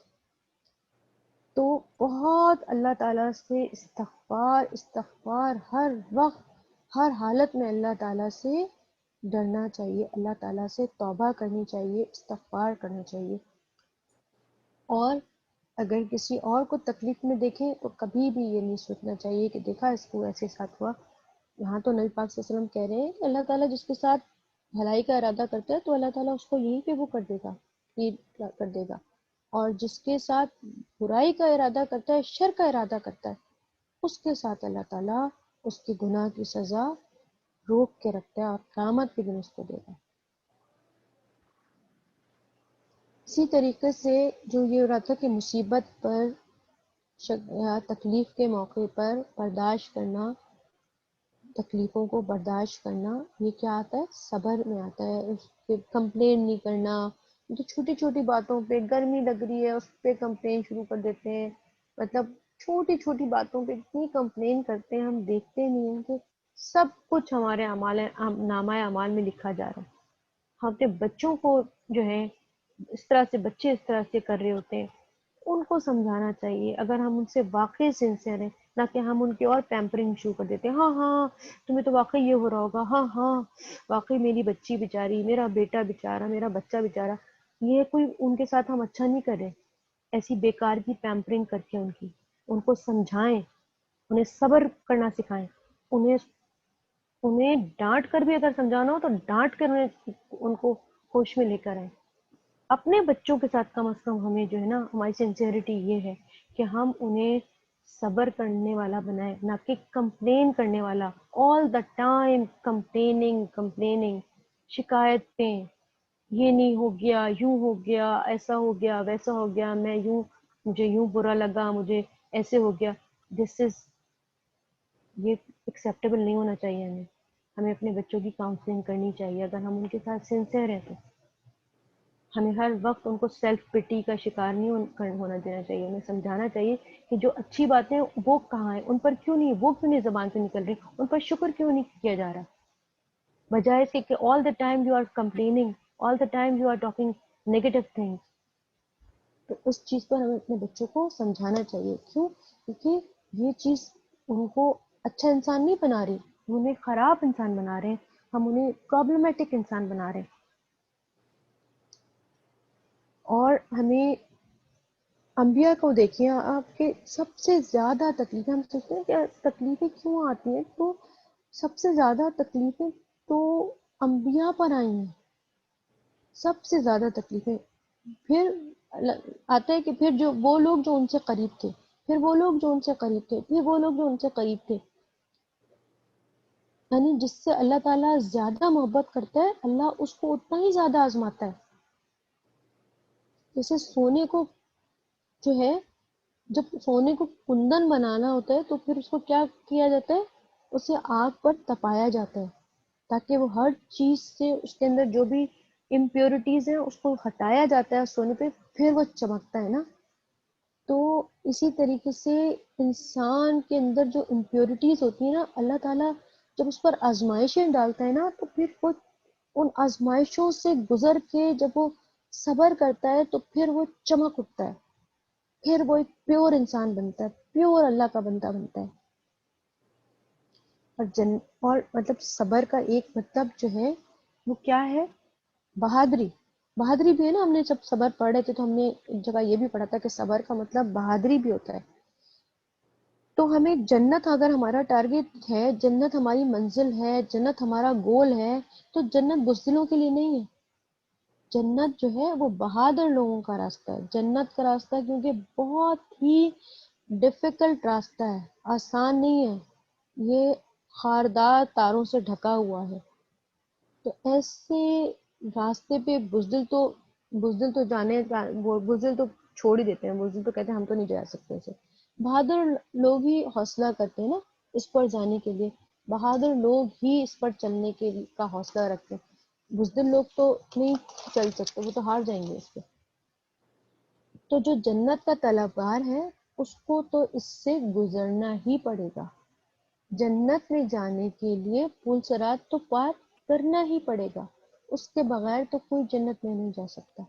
تو بہت اللہ تعالیٰ سے استغفار ہر وقت ہر حالت میں اللہ تعالیٰ سے ڈرنا چاہیے، اللہ تعالیٰ سے توبہ کرنی چاہیے، استغفار کرنا چاہیے. اور اگر کسی اور کو تکلیف میں دیکھیں تو کبھی بھی یہ نہیں سوچنا چاہیے کہ دیکھا اس کو ایسے ساتھ ہوا. یہاں تو نبی پاک صلی اللہ علیہ وسلم کہہ رہے ہیں کہ اللہ تعالیٰ جس کے ساتھ بھلائی کا ارادہ کرتا ہے تو اللہ تعالیٰ اس کو یہیں پہ وہ کر دے گا، یہ کر دے گا، اور جس کے ساتھ برائی کا ارادہ کرتا ہے، شر کا ارادہ کرتا ہے، اس کے ساتھ اللہ تعالیٰ اس کے گناہ کی سزا روک کے رکھتا ہے اور قیامت کے دن اس کو دے گا. اسی طریقے سے جو یہ ہو رہا تھا کہ مصیبت پر یا تکلیف کے موقع پر برداشت کرنا، تکلیفوں کو برداشت کرنا، یہ کیا آتا ہے، صبر میں آتا ہے. اس پہ کمپلین نہیں کرنا، تو چھوٹی چھوٹی باتوں پہ، گرمی لگ رہی ہے اس پہ کمپلین شروع کر دیتے ہیں، مطلب چھوٹی چھوٹی باتوں پہ اتنی کمپلین کرتے ہیں، ہم دیکھتے نہیں ہیں کہ سب کچھ ہمارے نامہ اعمال میں لکھا جا رہا ہے. ہم اپنے بچوں کو جو ہے اس طرح سے، بچے اس طرح سے کر رہے ہوتے ہیں، ان کو سمجھانا چاہیے اگر ہم ان سے واقعی سنسیئر ہیں، نہ کہ ہم ان کی اور پیمپرنگ شروع کر دیتے ہیں. ہاں ہاں تمہیں تو واقعی یہ ہو رہا ہوگا، ہاں ہاں واقعی میری بچی بیچاری، میرا بیٹا بیچارہ، میرا بچہ بیچارہ. یہ کوئی ان کے ساتھ ہم اچھا نہیں کر رہے ایسی بیکار کی پیمپرنگ کر کے. ان کو سمجھائیں، انہیں صبر کرنا سکھائیں، انہیں ڈانٹ کر بھی اگر سمجھانا ہو تو ڈانٹ کر ان کو ہوش میں لے کر آئیں. اپنے بچوں کے ساتھ کم از کم ہمیں جو ہے نا، ہماری سنسیئرٹی یہ ہے کہ ہم انہیں صبر کرنے والا بنائیں، نہ کہ کمپلین کرنے والا. آل دا ٹائم کمپلیننگ، شکایتیں، یہ نہیں ہو گیا، یوں ہو گیا، ایسا ہو گیا، ویسا ہو گیا، میں یوں، مجھے یوں برا لگا، مجھے ایسے ہو گیا. یہ ایکسیپٹیبل نہیں ہونا چاہیے. ہمیں اپنے بچوں کی کاؤنسلنگ کرنی چاہیے اگر ہم ان کے ساتھ سنسیئر ہیں. تو ہمیں ہر وقت ان کو سیلف پٹی کا شکار نہیں ہونا دینا چاہیے. انہیں سمجھانا چاہیے کہ جو اچھی باتیں وہ کہاں ہیں، ان پر کیوں نہیں، وہ کیوں نہیں زبان سے نکل رہی، ان پر شکر کیوں نہیں کیا جا رہا، بجائے اس کے کہ all the time you are complaining, all the time you are talking negative things. تو اس چیز پر ہمیں اپنے بچوں کو سمجھانا چاہیے. کیوں؟ کیونکہ یہ چیز ان کو اچھا انسان نہیں بنا رہی، انہیں خراب انسان بنا رہے ہیں، ہم انہیں پرابلمٹک انسان بنا رہے ہیں. اور ہمیں انبیاء کو دیکھیے آپ کے سب سے زیادہ تکلیفیں، ہم سوچتے ہیں کہ تکلیفیں کیوں آتی ہیں، تو سب سے زیادہ تکلیفیں تو انبیاء پر آئی ہیں، سب سے زیادہ تکلیفیں. پھر آتا ہے کہ پھر جو وہ لوگ جو ان سے قریب تھے، پھر وہ لوگ جو ان سے قریب تھے، پھر وہ لوگ جو ان سے قریب تھے. یعنی جس سے اللہ تعالیٰ زیادہ محبت کرتا ہے، اللہ اس کو اتنا ہی زیادہ آزماتا ہے. جیسے سونے کو جو ہے، جب سونے کو کندن بنانا ہوتا ہے تو پھر اس کو کیا کیا جاتا ہے، اسے آگ پر تپایا جاتا ہے تاکہ وہ ہر چیز سے اس کے اندر جو بھی امپیورٹیز ہیں اس کو ہٹایا جاتا ہے سونے پہ، پھر وہ چمکتا ہے نا. تو اسی طریقے سے انسان کے اندر جو امپیورٹیز ہوتی ہیں نا، اللہ تعالیٰ جب اس پر آزمائشیں ڈالتا ہے نا، تو پھر وہ ان آزمائشوں سے گزر کے جب وہ صبر کرتا ہے تو پھر وہ چمک اٹھتا ہے، پھر وہ ایک پیور انسان بنتا ہے، پیور اللہ کا بندہ بنتا ہے. اور اور مطلب صبر کا ایک مطلب جو ہے وہ کیا ہے، بہادری. بہادری بھی ہے نا، ہم نے جب صبر پڑھ رہے تھے تو ہم نے ایک جگہ یہ بھی پڑھا تھا کہ صبر کا مطلب بہادری بھی ہوتا ہے. تو ہمیں جنت اگر ہمارا ٹارگیٹ ہے، جنت ہماری منزل ہے، جنت ہمارا گول ہے، تو جنت بزدلوں کے لیے نہیں ہے. جنت جو ہے وہ بہادر لوگوں کا راستہ ہے. جنت کا راستہ کیونکہ بہت ہی ڈیفیکلٹ راستہ ہے، آسان نہیں ہے، یہ خاردار تاروں سے ڈھکا ہوا ہے. تو ایسے راستے پہ بزدل تو بزدل تو چھوڑ ہی دیتے ہیں، بزدل تو کہتے ہیں ہم تو نہیں جا سکتے اسے. بہادر لوگ ہی حوصلہ کرتے ہیں نا اس پر جانے کے لیے، بہادر لوگ ہی اس پر چلنے کا حوصلہ رکھتے ہیں. بزدل لوگ تو نہیں چل سکتے، وہ تو ہار جائیں گے اس پہ. تو جو جنت کا طلبگار ہے اس کو تو اس سے گزرنا ہی پڑے گا. جنت میں جانے کے لیے پل صراط تو پار کرنا ہی پڑے گا، اس کے بغیر تو کوئی جنت میں نہیں جا سکتا.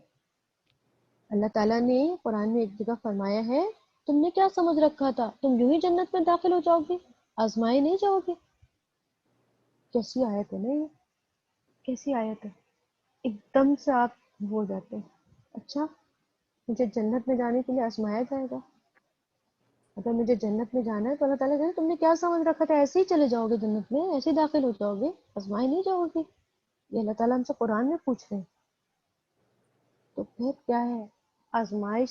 اللہ تعالیٰ نے قرآن میں ایک جگہ فرمایا ہے، تم نے کیا سمجھ رکھا تھا تم یوں ہی جنت میں داخل ہو جاؤ گے، آزمائے نہیں جاؤ گے. کیسی آیت ہے نا یہ، کیسی آیت ہے. ایک دم سے آپ ہو جاتے ہیں، اچھا مجھے جنت میں جانے کے لیے آزمایا جائے گا. اگر مجھے جنت میں جانا ہے تو اللہ تعالیٰ کہتے تم نے کیا سمجھ رکھا تھا ایسے ہی چلے جاؤ گے جنت میں، ایسے ہی داخل ہو جاؤ گے، آزمائے نہیں جاؤ گے. یہ اللہ تعالیٰ ہم سے قرآن میں پوچھ رہے ہیں. تو پھر کیا ہے، آزمائش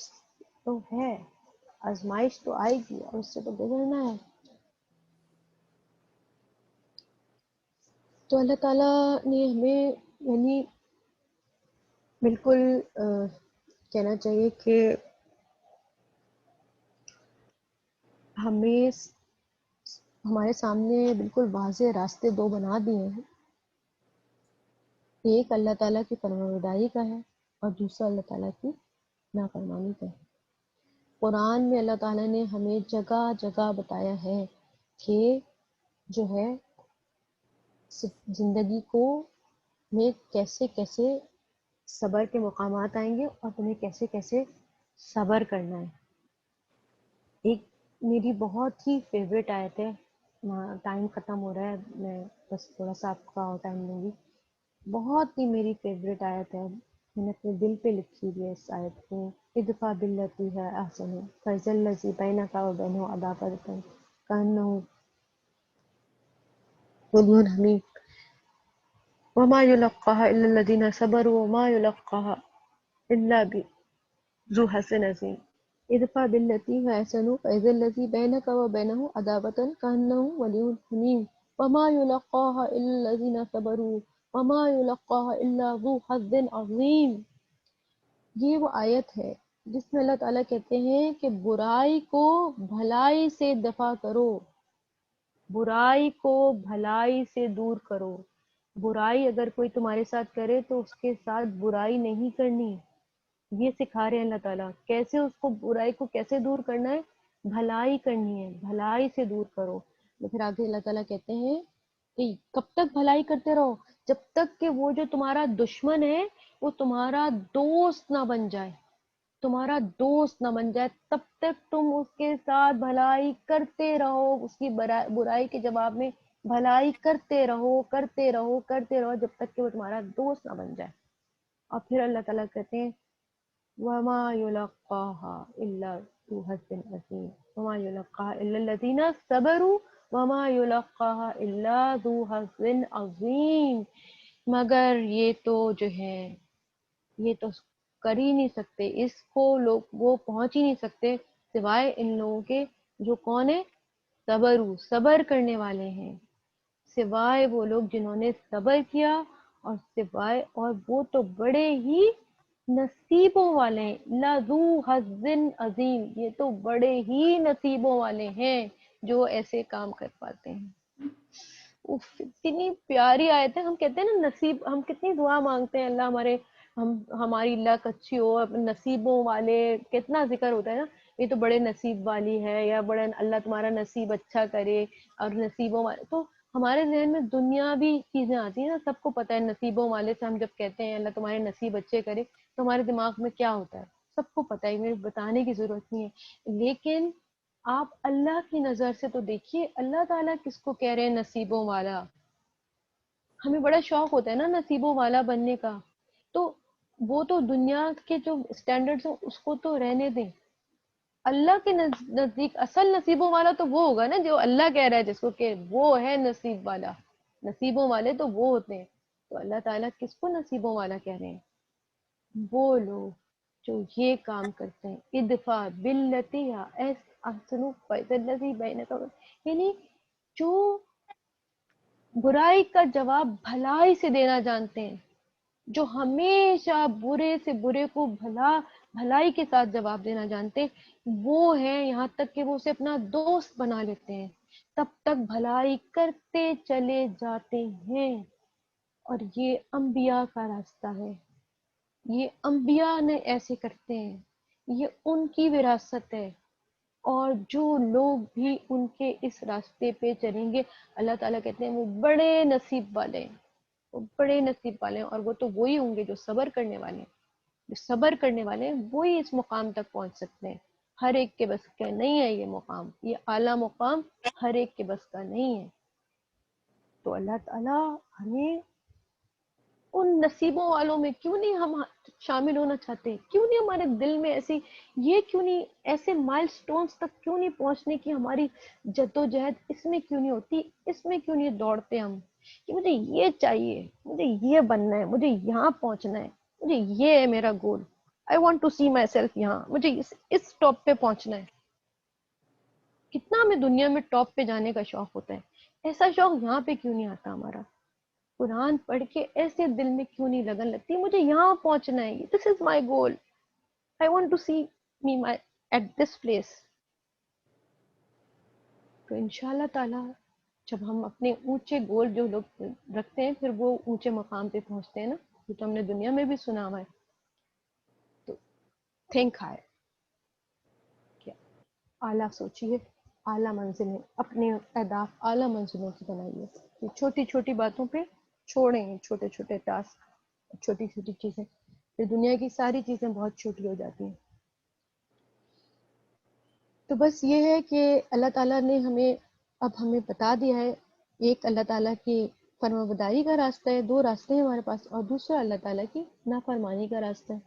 تو ہے، آزمائش تو آئے گی اور اس سے تو گزرنا ہے. تو اللہ تعالیٰ نے ہمیں یعنی بالکل کہنا چاہیے کہ ہمیں ہمارے سامنے بالکل واضح راستے دو بنا دیے ہیں. ایک اللہ تعالیٰ کی فرمانبرداری کا ہے اور دوسرا اللہ تعالیٰ کی نافرمانی کا ہے. قرآن میں اللہ تعالیٰ نے ہمیں جگہ جگہ بتایا ہے کہ جو ہے زندگی کو میں کیسے کیسے صبر کے مقامات آئیں گے اور تمہیں کیسے کیسے صبر کرنا ہے. ایک میری بہت ہی فیوریٹ آیت ہے، ٹائم ختم ہو رہا ہے، میں بس تھوڑا سا آپ کا اور ٹائم لوں گی. بہت ہی میری فیوریٹ آیت ہے، میں نے اپنے دل پہ لکھی ہوئی ہے اس آیت کو. ادفع باللتی ہے احسن فاذا الذی بینک و بینہ عداوۃ کانہ ولی حمیم وما یلقاها الا الذین صبروا وما یلقاها الا ذو حظ عظیم. ادفع باللتی ہے احسن فاذا الذی بینک و بینہ عداوۃ کانہ ولی حمیم وما یلقاها الا الذین صبروا وما یلقاها الا ذو حظ عظیم. یہ وہ آیت ہے جس میں اللہ تعالیٰ کہتے ہیں کہ برائی کو بھلائی سے دفع کرو، برائی کو بھلائی سے دور کرو. برائی اگر کوئی تمہارے ساتھ کرے تو اس کے ساتھ برائی نہیں کرنی، یہ سکھا رہے ہیں اللہ تعالیٰ. کیسے اس کو برائی کو کیسے دور کرنا ہے، بھلائی کرنی ہے، بھلائی سے دور کرو. تو پھر آگے اللہ تعالیٰ کہتے ہیں کہ کب تک بھلائی کرتے رہو، جب تک کہ وہ جو تمہارا دشمن ہے وہ تمہارا دوست نہ بن جائے، تمہارا دوست نہ بن جائے تب تک تم اس کے ساتھ بھلائی کرتے رہو، اس کی برائی کے جواب میں بھلائی کرتے رہو کرتے رہو کرتے رہو جب تک کہ وہ تمہارا دوست نہ بن جائے. اور پھر اللہ تعالیٰ کہتے ہیں وما یلقاها الا ذو حظ عظیم وما یلقاها الا الذین صبروا وما یلقاها الا ذو حظ عظیم، مگر یہ تو جو ہے، یہ تو کر ہی نہیں سکتے، اس کو لوگ وہ پہنچ ہی نہیں سکتے سوائے ان لوگوں کے جو کون ہے، صبر کرنے والے ہیں، سوائے وہ لوگ جنہوں نے صبر کیا، اور سوائے، اور وہ تو بڑے ہی نصیبوں والے ہیں، لذو حظ عظیم، یہ تو بڑے ہی نصیبوں والے ہیں جو ایسے کام کر پاتے ہیں۔ اف، اتنی پیاری آیت ہے، ہم کہتے ہیں نا نصیب، ہم کتنی دعا مانگتے ہیں اللہ ہمارے، ہماری لک اچھی ہو، نصیبوں والے کتنا ذکر ہوتا ہے نا، یہ تو بڑے نصیب والی ہے، یا بڑے اللہ تمہارا نصیب اچھا کرے، اور نصیبوں والے، تو ہمارے ذہن میں دنیاوی چیزیں آتی ہیں نا، سب کو پتہ ہے نصیبوں والے سے ہم جب کہتے ہیں اللہ تمہارے نصیب اچھے کرے، تو ہمارے دماغ میں کیا ہوتا ہے سب کو پتہ ہے، میرے بتانے کی ضرورت نہیں ہے، لیکن آپ اللہ کی نظر سے تو دیکھیے، اللہ تعالیٰ کس کو کہہ رہے ہیں نصیبوں والا؟ ہمیں بڑا شوق ہوتا ہے نا نصیبوں والا بننے کا، تو وہ تو دنیا کے جو سٹینڈرڈز ہیں اس کو تو رہنے دیں، اللہ کے نزدیک اصل نصیبوں والا تو وہ ہوگا نا جو اللہ کہہ رہا ہے جس کو کہ وہ ہے نصیب والا، نصیبوں والے تو وہ ہوتے ہیں، تو اللہ تعالیٰ کس کو نصیبوں والا کہہ رہے ہیں؟ وہ لوگ جو یہ کام کرتے ہیں، ادفع باللتی احسن فاذا بینک، یعنی جو برائی کا جواب بھلائی سے دینا جانتے ہیں، جو ہمیشہ برے سے برے کو بھلائی کے ساتھ جواب دینا جانتے ہیں، وہ ہیں، یہاں تک کہ وہ اسے اپنا دوست بنا لیتے ہیں، تب تک بھلائی کرتے چلے جاتے ہیں، اور یہ انبیاء کا راستہ ہے، یہ انبیاء نے ایسے کرتے ہیں، یہ ان کی وراثت ہے، اور جو لوگ بھی ان کے اس راستے پہ چلیں گے، اللہ تعالیٰ کہتے ہیں وہ بڑے نصیب والے ہیں، وہ بڑے نصیب والے ہیں، اور وہ تو وہی ہوں گے جو صبر کرنے والے ہیں، جو صبر کرنے والے ہیں وہی اس مقام تک پہنچ سکتے ہیں، ہر ایک کے بس کا نہیں ہے یہ مقام، یہ اعلیٰ مقام ہر ایک کے بس کا نہیں ہے، تو اللہ تعالیٰ ہمیں ان نصیبوں والوں میں کیوں نہیں ہم شامل ہونا چاہتے، کیوں نہیں ہمارے دل میں ایسی، یہ کیوں نہیں ایسے مائل سٹونز تک کیوں نہیں پہنچنے کی ہماری جدوجہد اس میں کیوں نہیں ہوتی، اس میں کیوں نہیں دوڑتے ہم کہ مجھے یہ چاہیے، مجھے یہ بننا ہے، مجھے یہاں پہنچنا ہے، مجھے یہ ہے میرا goal, I want to see myself یہاں، مجھے اس ٹاپ پہ پہنچنا ہے، کتنا ہمیں دنیا میں ٹاپ پہ جانے کا شوق ہوتا ہے، ایسا شوق یہاں پہ کیوں نہیں آتا ہمارا؟ قرآن پڑھ کے ایسے دل میں کیوں نہیں لگن لگتی، مجھے یہاں پہنچنا ہے، this is my goal, I want to see me my at this place, تو انشاءاللہ تعالی جب ہم اپنے اونچے گول جو لوگ رکھتے ہیں پھر وہ اونچے مقام پہ پہنچتے ہیں نا، یہ تو ہم نے دنیا میں بھی سنا ہوا ہے، تو تھنک ہائی، کہ اعلیٰ سوچیے، اعلیٰ منزلیں، اپنے اہداف اعلیٰ منزلوں کی بنائیے، یہ چھوٹی چھوٹی باتوں پہ چھوڑیں، چھوٹے چھوٹے ٹاسک، چھوٹی چھوٹی چیزیں، پھر دنیا کی ساری چیزیں بہت چھوٹی ہو جاتی ہیں، تو بس یہ ہے کہ اللہ تعالیٰ نے ہمیں بتا دیا ہے، ایک اللہ تعالیٰ کی فرما برداری کا راستہ ہے، دو راستے ہیں ہمارے پاس، اور دوسرا اللہ تعالیٰ کی نافرمانی کا راستہ ہے،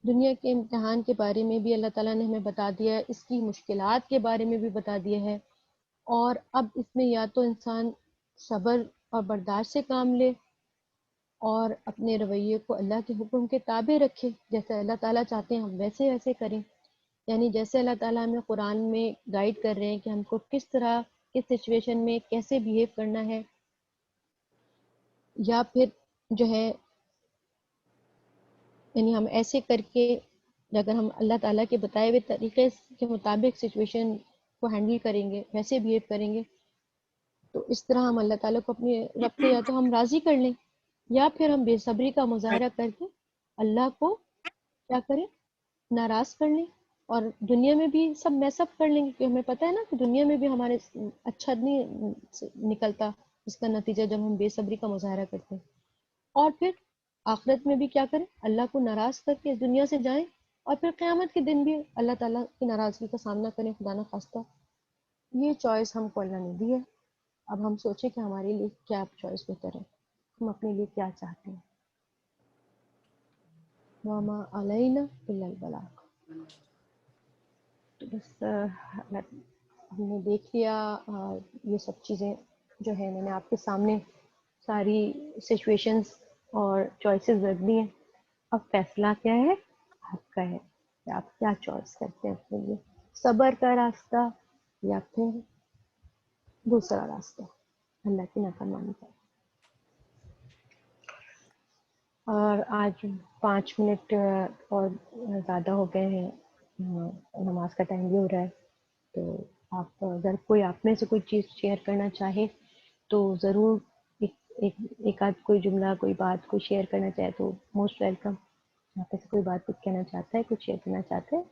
دنیا کے امتحان کے بارے میں بھی اللہ تعالیٰ نے ہمیں بتا دیا ہے، اس کی مشکلات کے بارے میں بھی بتا دیا ہے، اور اب اس میں یا تو انسان صبر اور برداشت سے کام لے اور اپنے رویے کو اللہ کے حکم کے تابع رکھے، جیسے اللہ تعالیٰ چاہتے ہیں ہم ویسے ویسے کریں، یعنی جیسے اللہ تعالیٰ ہمیں قرآن میں گائیڈ کر رہے ہیں کہ ہم کو کس طرح کس سچویشن میں کیسے بیہیو کرنا ہے، یا پھر جو ہے یعنی ہم ایسے کر کے اگر ہم اللہ تعالیٰ کے بتائے ہوئے طریقے کے مطابق سچویشن کو ہینڈل کریں گے، ویسے بیہیو کریں گے، تو اس طرح ہم اللہ تعالیٰ کو اپنے رب کو یا تو ہم راضی کر لیں، یا پھر ہم بے صبری کا مظاہرہ کر کے اللہ کو کیا کریں، ناراض کر لیں، اور دنیا میں بھی سب میس اپ کر لیں گے، کیونکہ ہمیں پتہ ہے نا کہ دنیا میں بھی ہمارے اچھا نہیں نکلتا اس کا نتیجہ جب ہم بے صبری کا مظاہرہ کرتے ہیں، اور پھر آخرت میں بھی کیا کریں، اللہ کو ناراض کر کے اس دنیا سے جائیں، اور پھر قیامت کے دن بھی اللہ تعالیٰ کی ناراضگی کا سامنا کریں، خدا نہ خواستہ، یہ چوائس ہم کو اللہ نے دی ہے، اب ہم سوچیں کہ ہمارے لیے کیا چوائس بہتر ہے، ہم اپنے لیے کیا چاہتے ہیں، وما علینا الا البلاغ. تو بس ہم نے دیکھ لیا یہ سب چیزیں جو ہے میں نے آپ کے سامنے ساری سچویشنز اور چوائسیز رکھ دی ہیں. اب فیصلہ کیا ہے آپ کا ہے کہ آپ کیا چوائس کرتے ہیں اپنے لیے, صبر کا راستہ یا پھر دوسرا راستہ اللہ کی نافرمانی کا. اور آج 5 منٹ اور زیادہ ہو گئے ہیں, نماز کا ٹائم بھی ہو رہا ہے, تو آپ اگر کوئی آپ میں سے کوئی چیز شیئر کرنا چاہے تو ضرور ایک آدھ کوئی جملہ کوئی بات کوئی شیئر کرنا چاہے تو موسٹ ویلکم. آپ میں سے کوئی بات کچھ کہنا چاہتا ہے, کچھ شیئر کرنا چاہتے ہیں؟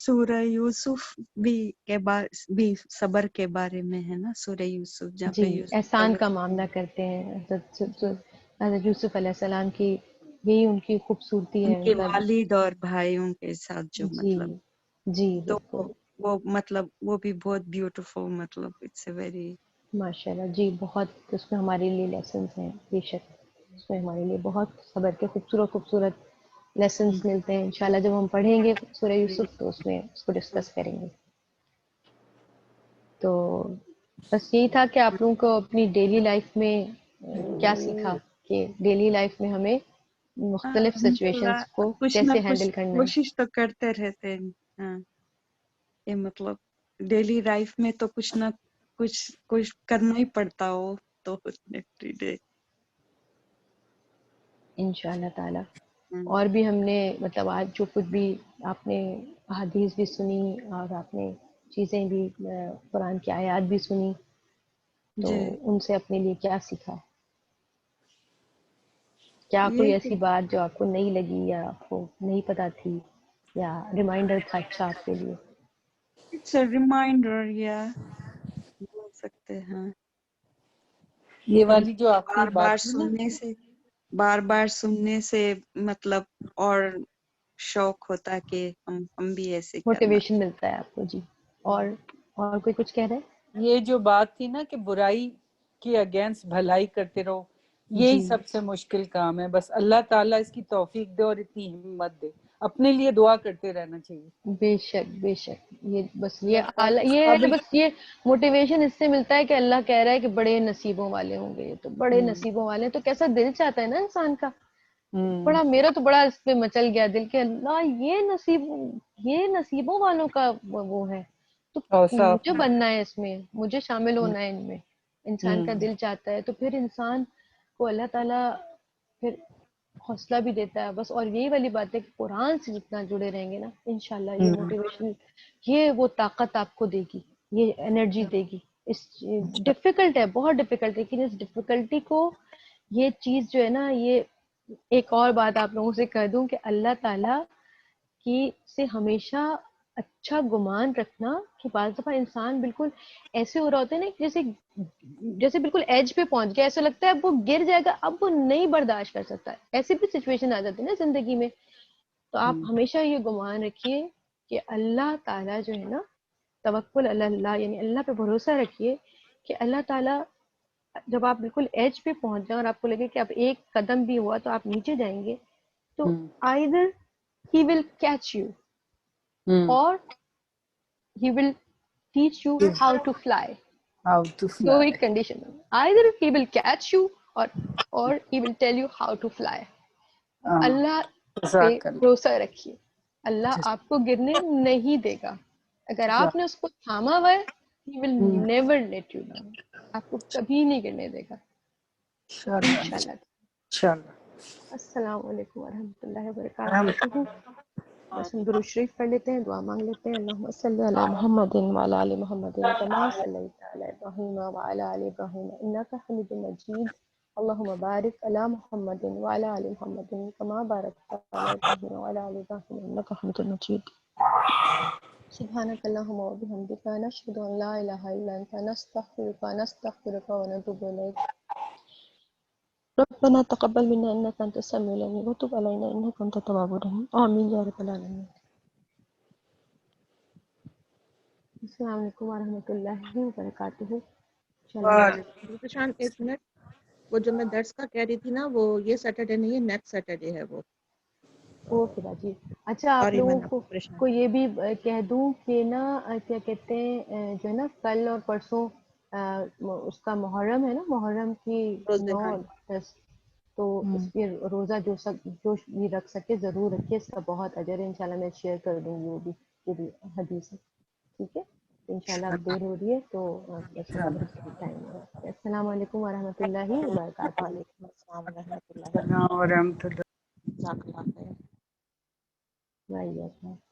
سورہ یوسف بھی صبر کے بارے میں ہے نا, سورہ یوسف جہاں جی, پہ یوسف احسان علیہ کا معاملہ کرتے ہیں حضرت یوسف علیہ السلام کی, یہی ان کی خوبصورتی ان ہے کے ان کا. والد اور بھائیوں کے ساتھ جو جی مطلب, جی تو بالکل, وہ مطلب وہ بھی بہت بیوٹیفل, مطلب اٹس اے ویری ماشاء اللہ. جی بہت اس میں ہمارے لیے لیسنس ہیں, بے شک اس میں ہمارے لیے بہت صبر کے خوبصورت لیسنس ملتے ہیں. انشاءاللہ جب ہم پڑھیں گے سورہ یوسف تو اس میں اس کو ڈسکس کریں گے. تو بس یہی تھا کہ آپ لوگوں کو اپنی ڈیلی لائف میں کیا سیکھا کہ ڈیلی لائف میں ہمیں مختلف سچویشنز کو کچھ نہ کیسے کچھ ہینڈل کرنا ہے. کوشش تو کرتے رہتے ہیں. ہاں, یہ مطلب ڈیلی لائف میں تو کچھ نہ کچھ کرنا ہی پڑتا ہو تو ایوری ڈے انشاءاللہ تعالی. اور بھی ہم نے مطلب آج جو کچھ بھی آپ نے احادیث بھی سنی اور آپ نے چیزیں بھی قرآن کی آیات بھی سنی, تو جی. ان سے اپنے لیے کیا سیکھا؟ کیا کوئی یہ ایسی بات جو آپ کو نہیں لگی یا آپ کو نہیں پتا تھی یا ریمائنڈر تھا اچھا آپ کے لیے؟ اٹس اے ریمائنڈر, یا بول سکتے ہیں. یہ والی جو آخری بار بات بار تھی نا, سننے سے مطلب اور شوق ہوتا ہے کہ ہم بھی ایسے کرنا. موٹیویشن ملتا ہے آپ کو. جی, اور کوئی کچھ کہہ رہے ہیں؟ یہ جو بات تھی نا کہ برائی کے اگینسٹ بھلائی کرتے رہو, یہی جی سب سے مشکل کام ہے. بس اللہ تعالیٰ اس کی توفیق دے اور اتنی ہمت دے, اپنے لیے دعا کرتے رہنا چاہیے. بے شک بے شک, یہ بس اللہ یہ تعالیٰ اس یہ ہے کہ قابل. بس یہ موٹیویشن اس سے ملتا ہے کہ اللہ کہہ رہا ہے کہ بڑے نصیبوں والے ہوں گے, تو بڑے نصیبوں والے ہیں, تو کیسا دل چاہتا ہے نا انسان کا. بڑا میرا تو بڑا اس پہ مچل گیا دل کہ اللہ یہ نصیبوں والوں کا وہ ہے, تو مجھے بننا ہے اس میں, مجھے شامل ہونا ہے ان میں. انسان کا دل چاہتا ہے, تو پھر انسان کو اللہ تعالیٰ پھر حوصلہ بھی دیتا ہے بس. اور یہی والی بات ہے کہ قرآن سے جتنا جڑے رہیں گے نا, انشاءاللہ یہ موٹیویشن, یہ وہ طاقت آپ کو دے گی, یہ انرجی دے گی. اس ڈیفیکلٹ ہے, بہت ڈیفیکلٹ, لیکن اس ڈیفیکلٹی کو یہ چیز جو ہے نا, یہ ایک اور بات آپ لوگوں سے کہہ دوں کہ اللہ تعالیٰ کی سے ہمیشہ اچھا گمان رکھنا. کہ بعض دفعہ انسان بالکل ایسے ہو رہا ہوتا ہے نا, جیسے بالکل ایج پہ پہنچ گیا, ایسا لگتا ہے اب وہ گر جائے گا, اب وہ نہیں برداشت کر سکتا. ایسی بھی سچویشن آ جاتی ہے نا زندگی میں. تو آپ ہمیشہ یہ گمان رکھیے کہ اللہ تعالیٰ جو ہے نا, توکل اللہ, یعنی اللہ پہ بھروسہ رکھیے کہ اللہ تعالیٰ جب آپ بالکل ایج پہ پہنچ جائیں اور آپ کو لگے کہ اب ایک قدم بھی ہوا تو آپ نیچے جائیں گے, تو either he will catch you or he will teach you how to fly. دو ہی condition, either he will catch you or he will tell you how to fly. اللہ پہ بھروسہ رکھیے, اللہ آپ کو گرنے نہیں دے گا. اگر آپ نے اس کو تھاما ہوا ہے, he will never let you down. آپ کو کبھی نہیں گرنے دے گا انشاءاللہ. السلام علیکم ورحمۃ اللہ وبرکاتہ. بس ہم درود شریف پڑھ لیتے ہیں, دعا مانگ لیتے ہیں. اللہم صلی علی محمد وعلی آل محمد کما صلیت علی ابراہیم وعلی آل ابراہیم انک حمید مجید. اللہم بارک علی محمد وعلی آل محمد کما بارکت علی ابراہیم وعلی آل ابراہیم انک حمید مجید. سبحانک اللہم وبحمدک نشہد ان لا الہ الا انت نستغفرک ونتوب الیک. ربنا تقبل منا انك انت السميع العليم وتب علينا انك انت التواب الرحيم. آمین یا رب العالمین. السلام علیکم ورحمۃ اللہ وبرکاتہ. شان ایک منٹ, وہ جو میں درس کا کہہ رہی تھی نا, وہ یہ سیٹرڈے نہیں ہے, نیکسٹ سیٹرڈے ہے وہ. اوکے باجی. اچھا آپ سوری میں لوگوں نے آپ کو کو پریشان کو یہ بھی کہہ دوں کہ نا کیا کہتے ہیں جو ہے نا کل اور پرسوں اس کا محرم ہے نا، محرم کی روزے 9 ہاں اور 10، تو اس کے روزہ جو بھی رکھ سکے ضرور رکھیے، اس کا بہت اجر ہے. انشاءاللہ میں شیئر کر دوں گی وہ بھی حدیث ہے. ٹھیک ہے، انشاءاللہ اب دیر ہو رہی ہے تو بس اب ٹائم ہو رہا ہے. السلام علیکم ورحمۃ اللہ وبرکاتہ. وعلیکم السلام ورحمۃ اللہ السلام ورحمۃ اللہ. جزاک اللہ خیر. بھائی